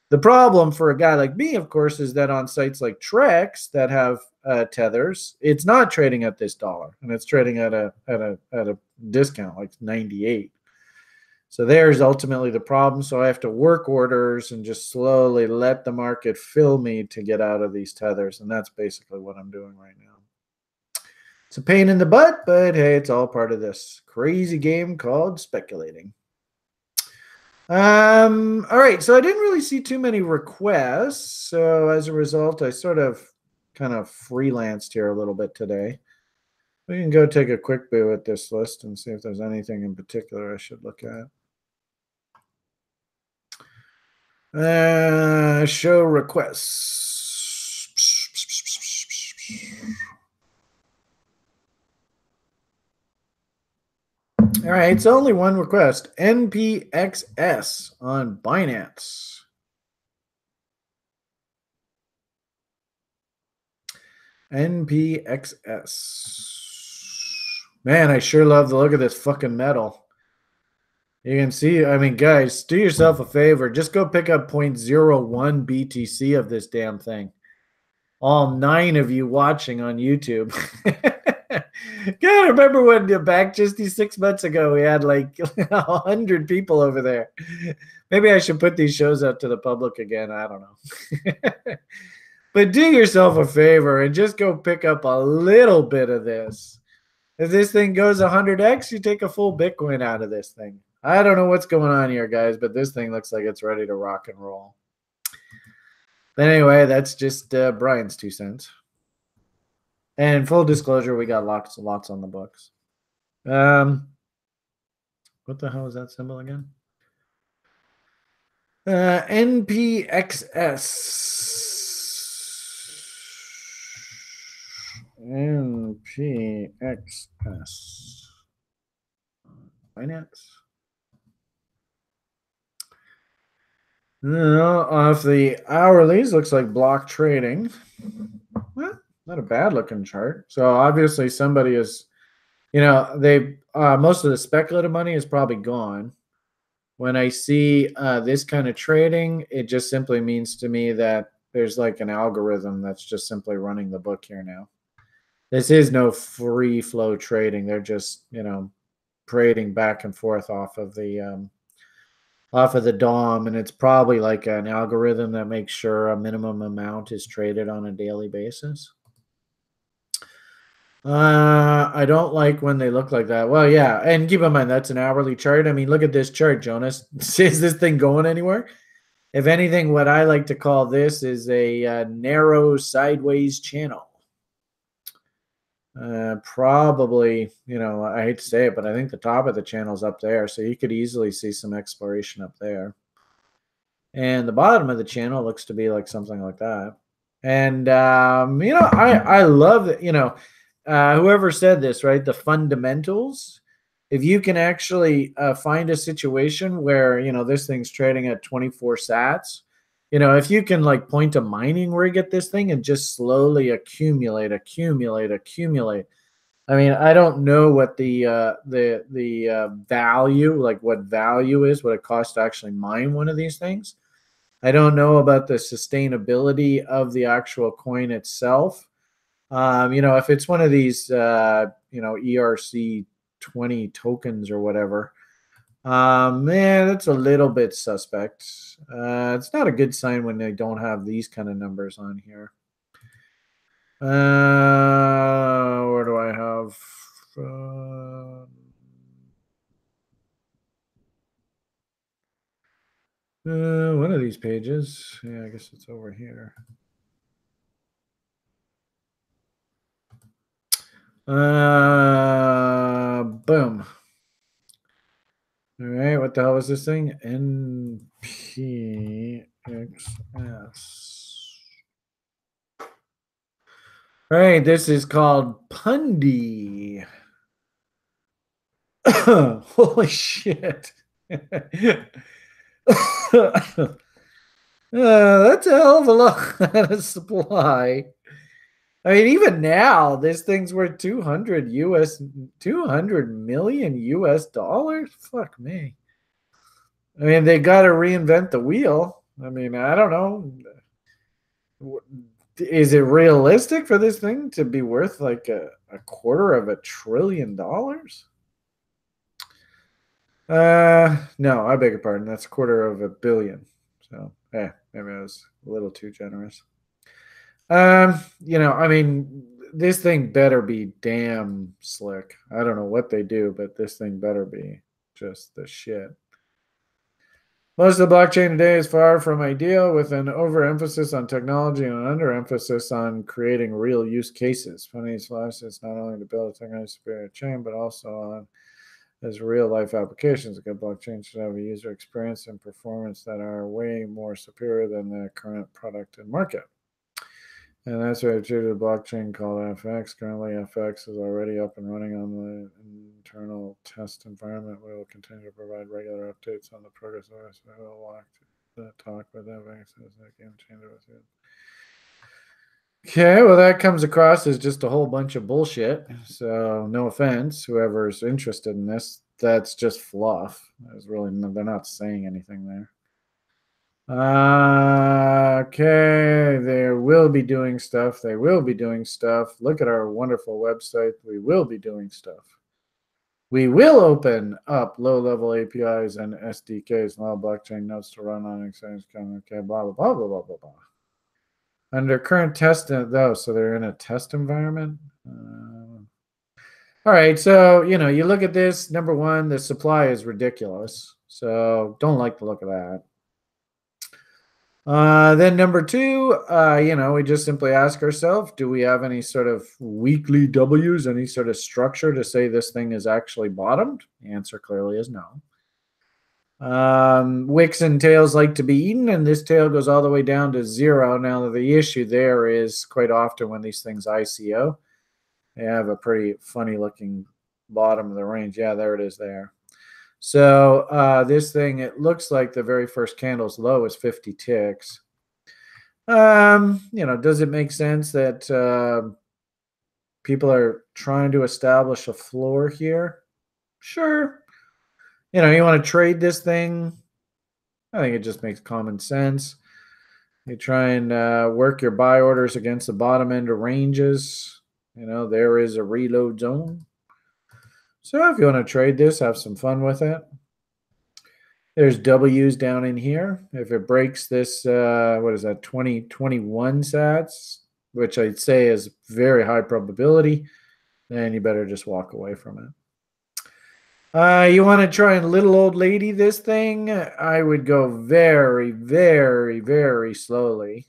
The problem for a guy like me, of course, is that on sites like Trex that have tethers, it's not trading at this dollar, and it's trading at a discount, like 98. So there's ultimately the problem. So I have to work orders and just slowly let the market fill me to get out of these tethers, and that's basically what I'm doing right now. It's a pain in the butt, but hey, it's all part of this crazy game called speculating. All right, so I didn't really see too many requests, so as a result, I sort of kind of freelanced here a little bit today. We can go take a quick boo at this list and see if there's anything in particular I should look at. Show requests. All right, it's only one request. NPXS on Binance. NPXS. Man, I sure love the look of this fucking metal. You can see, I mean, guys, do yourself a favor. Just go pick up 0.01 BTC of this damn thing. All 9 of you watching on YouTube. God, remember when back just these 6 months ago, we had like 100 people over there. Maybe I should put these shows out to the public again. I don't know. But do yourself a favor and just go pick up a little bit of this. If this thing goes 100x, you take a full Bitcoin out of this thing. I don't know what's going on here, guys, but this thing looks like it's ready to rock and roll. But anyway, that's just Brian's 2 cents. And full disclosure, we got lots on the books. What the hell is that symbol again? NPXS. Finance. Off the hourlies, looks like block trading. Well, not a bad looking chart. So obviously somebody is, they most of the speculative money is probably gone. When I see this kind of trading, it just simply means to me that there's like an algorithm that's just simply running the book here now. This is no free flow trading. They're just, trading back and forth off of the DOM, and it's probably like an algorithm that makes sure a minimum amount is traded on a daily basis. I don't like when they look like that. Well, yeah, and keep in mind that's an hourly chart. I mean, look at this chart, Jonas. Is this thing going anywhere? If anything, what I like to call this is a narrow sideways channel. Probably, I hate to say it, but I think the top of the channel's up there, so you could easily see some exploration up there. And the bottom of the channel looks to be like something like that. And I love that. Whoever said this, right? The fundamentals. If you can actually find a situation where this thing's trading at 24 sats, if you can like point a mining rig at this thing and just slowly accumulate. I mean, I don't know what the value, like what value is, what it costs to actually mine one of these things. I don't know about the sustainability of the actual coin itself. If it's one of these, ERC20 tokens or whatever, man, that's a little bit suspect. It's not a good sign when they don't have these kind of numbers on here. Where do I have? One of these pages. Yeah, I guess it's over here. Boom. All right, what the hell is this thing? NPXS. All right, this is called Pundi. Holy shit. That's a hell of a lot of supply. I mean, even now, this thing's worth 200 million US dollars. Fuck me. I mean, they got to reinvent the wheel. I mean, I don't know. Is it realistic for this thing to be worth like a $250 billion? No, I beg your pardon. That's $250 million. So, maybe I was a little too generous. I mean, this thing better be damn slick. I don't know what they do, but this thing better be just the shit. Most of the blockchain today is far from ideal, with an overemphasis on technology and an underemphasis on creating real use cases. Funny slash is not only to build a technology superior chain, but also on as real life applications. A good blockchain should have a user experience and performance that are way more superior than the current product and market. And that's why I treated a blockchain called FX. Currently, FX is already up and running on the internal test environment. We will continue to provide regular updates on the progress of us. We will walk the talk with FX as a game changer with you. Okay, well, that comes across as just a whole bunch of bullshit. So, no offense, whoever's interested in this, that's just fluff. There's really they're not saying anything there. Okay, they will be doing stuff. They will be doing stuff. Look at our wonderful website. We will be doing stuff. We will open up low-level APIs and SDKs and allow blockchain nodes to run on exchange. Okay, blah, blah, blah, blah, blah, blah, blah. Under current test, though, so they're in a test environment. All right, so, you look at this. Number one, the supply is ridiculous. So don't like the look of that. Then number two, we just simply ask ourselves, do we have any sort of weekly W's, any sort of structure to say this thing is actually bottomed? The answer clearly is no. Wicks and tails like to be eaten, and this tail goes all the way down to 0. Now, the issue there is quite often when these things ICO, they have a pretty funny looking bottom of the range. Yeah, there it is there. So this thing, it looks like the very first candle's low is 50 ticks. Does it make sense that people are trying to establish a floor here? Sure. You want to trade this thing? I think it just makes common sense. You try and work your buy orders against the bottom end of ranges. There is a reload zone. So if you want to trade this, have some fun with it. There's W's down in here. If it breaks this, what is that, 21 sats, which I'd say is very high probability, then you better just walk away from it. You want to try and little old lady this thing? I would go very, very, very slowly.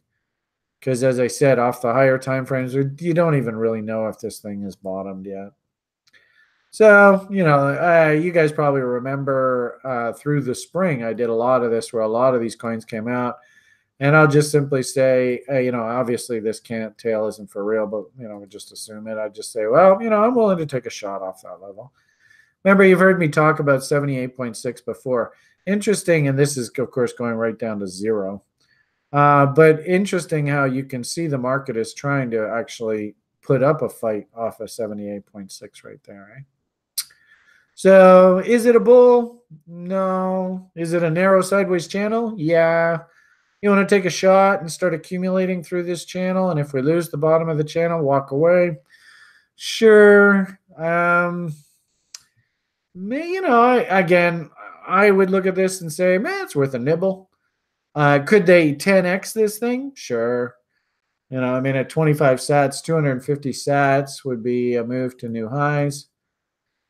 Because as I said, off the higher time frames, you don't even really know if this thing is bottomed yet. So, you guys probably remember through the spring, I did a lot of this where a lot of these coins came out. And I'll just simply say, obviously this tail isn't for real, but, we just assume it. I'd just say, well, I'm willing to take a shot off that level. Remember, you've heard me talk about 78.6 before. Interesting, and this is, of course, going right down to 0. But interesting how you can see the market is trying to actually put up a fight off of 78.6 right there, right? So is it a bull? No. Is it a narrow sideways channel? Yeah. You want to take a shot and start accumulating through this channel, and if we lose the bottom of the channel, walk away? Sure. Again, I would look at this and say, man, it's worth a nibble. Could they 10x this thing? Sure. At 25 sats, 250 sats would be a move to new highs.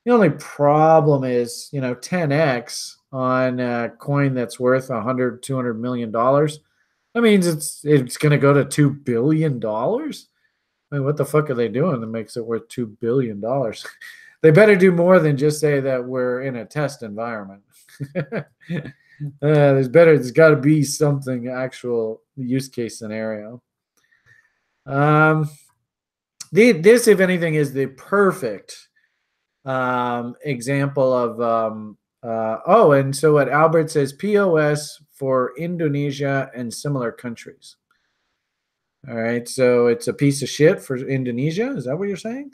The only problem is, 10x on a coin that's worth $100, $200 million. That means it's going to go to $2 billion. What the fuck are they doing that makes it worth $2 billion? They better do more than just say that we're in a test environment. There's got to be something actual use case scenario. This, if anything, is the perfect example of and so what Albert says, POS for Indonesia and similar countries. All right, so it's a piece of shit for Indonesia. Is that what you're saying?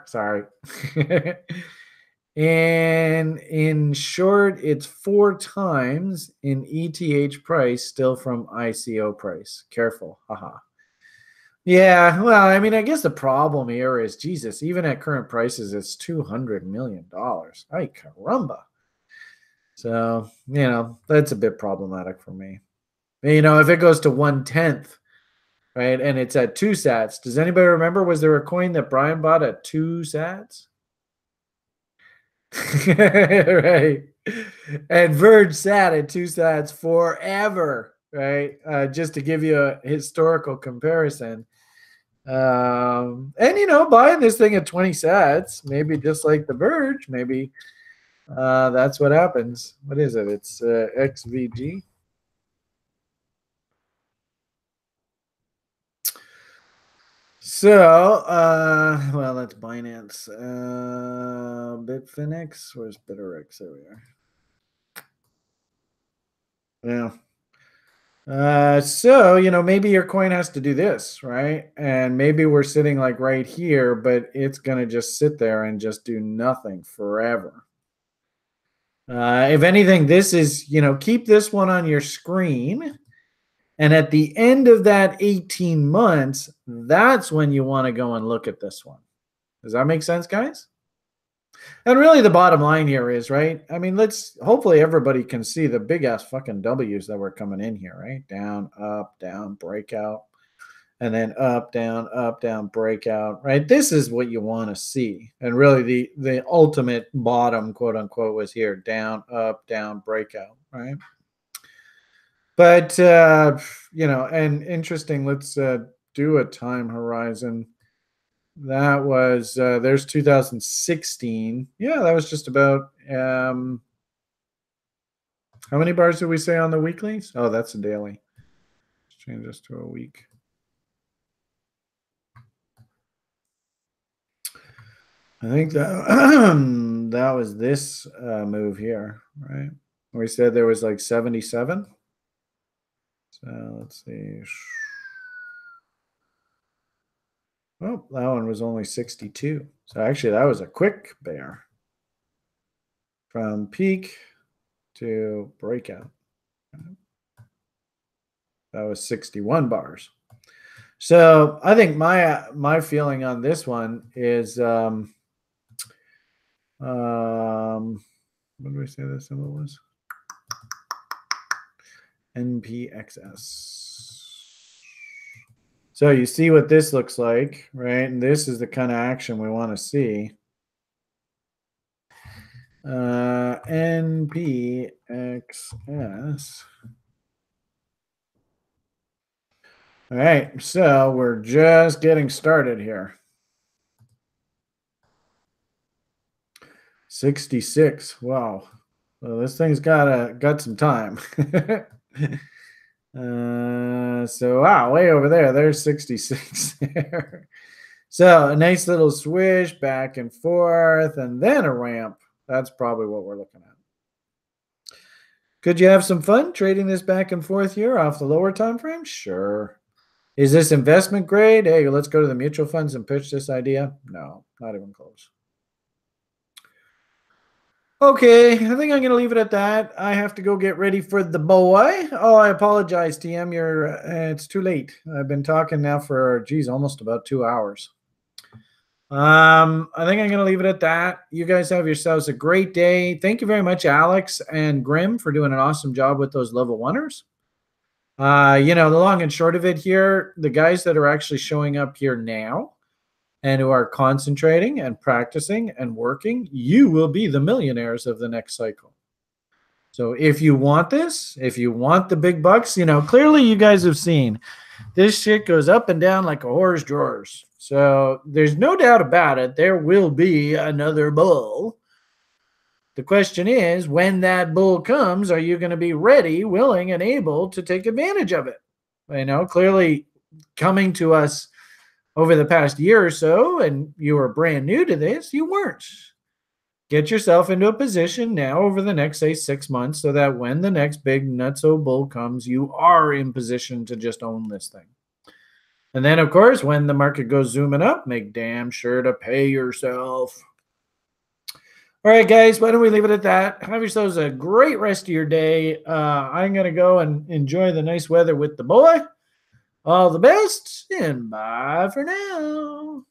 Sorry. And in short, it's 4 times in ETH price, still from ICO price. Careful. Haha. Yeah, well, I guess the problem here is, Jesus, even at current prices, it's $200 million. Ay caramba. So, that's a bit problematic for me. If it goes to 1/10, right, and it's at 2 sats, does anybody remember, was there a coin that Brian bought at 2 sats? Right. And Verge sat at 2 sats forever, right? Just to give you a historical comparison. And buying this thing at 20 sats, maybe just like the Verge, maybe that's what happens. What is it? It's XVG. So, well, that's Binance. Bitfinex. Where's BitRX? There we are. Yeah. So, maybe your coin has to do this, right? And maybe we're sitting like right here, but it's going to just sit there and just do nothing forever. If anything, this is, keep this one on your screen. And at the end of that 18 months, that's when you want to go and look at this one. Does that make sense, guys? And really the bottom line here is, right? I mean, hopefully everybody can see the big ass fucking W's that were coming in here, right? Down, breakout, and then up, down, breakout, right? This is what you want to see. And really the ultimate bottom, quote unquote, was here, down, breakout, right? But, and interesting, let's do a time horizon. That was, there's 2016. Yeah, that was just about, how many bars did we say on the weeklies? Oh, that's a daily. Let's change this to a week. I think that that was this move here, right? We said there was like 77. So let's see. Oh, that one was only 62. So actually, that was a quick bear from peak to breakout. That was 61 bars. So I think my feeling on this one is, what did we say the symbol was? NPXS. So you see what this looks like, right? And this is the kind of action we want to see. NPXS. All right, so we're just getting started here. 66. Wow. Well, this thing's got some time. So wow, way over there. There's 66 there. So a nice little swish back and forth, and then a ramp. That's probably what we're looking at. Could you have some fun trading this back and forth here off the lower time frame? Sure. Is this investment grade? Hey, let's go to the mutual funds and pitch this idea. No, not even close. Okay, I think I'm going to leave it at that. I have to go get ready for the boy. Oh, I apologize, TM. It's too late. I've been talking now for, almost about 2 hours. I think I'm going to leave it at that. You guys have yourselves a great day. Thank you very much, Alex and Grim, for doing an awesome job with those level oneers. The long and short of it here, the guys that are actually showing up here now and who are concentrating and practicing and working, you will be the millionaires of the next cycle. So if you want this, if you want the big bucks, clearly you guys have seen this shit goes up and down like a horse drawers. So there's no doubt about it. There will be another bull. The question is, when that bull comes, are you going to be ready, willing, and able to take advantage of it? Clearly coming to us over the past year or so, and you were brand new to this, you weren't. Get yourself into a position now over the next, say, 6 months so that when the next big nutso bull comes, you are in position to just own this thing. And then, of course, when the market goes zooming up, make damn sure to pay yourself. All right, guys, why don't we leave it at that? Have yourselves a great rest of your day. I'm going to go and enjoy the nice weather with the boy. All the best, and bye for now.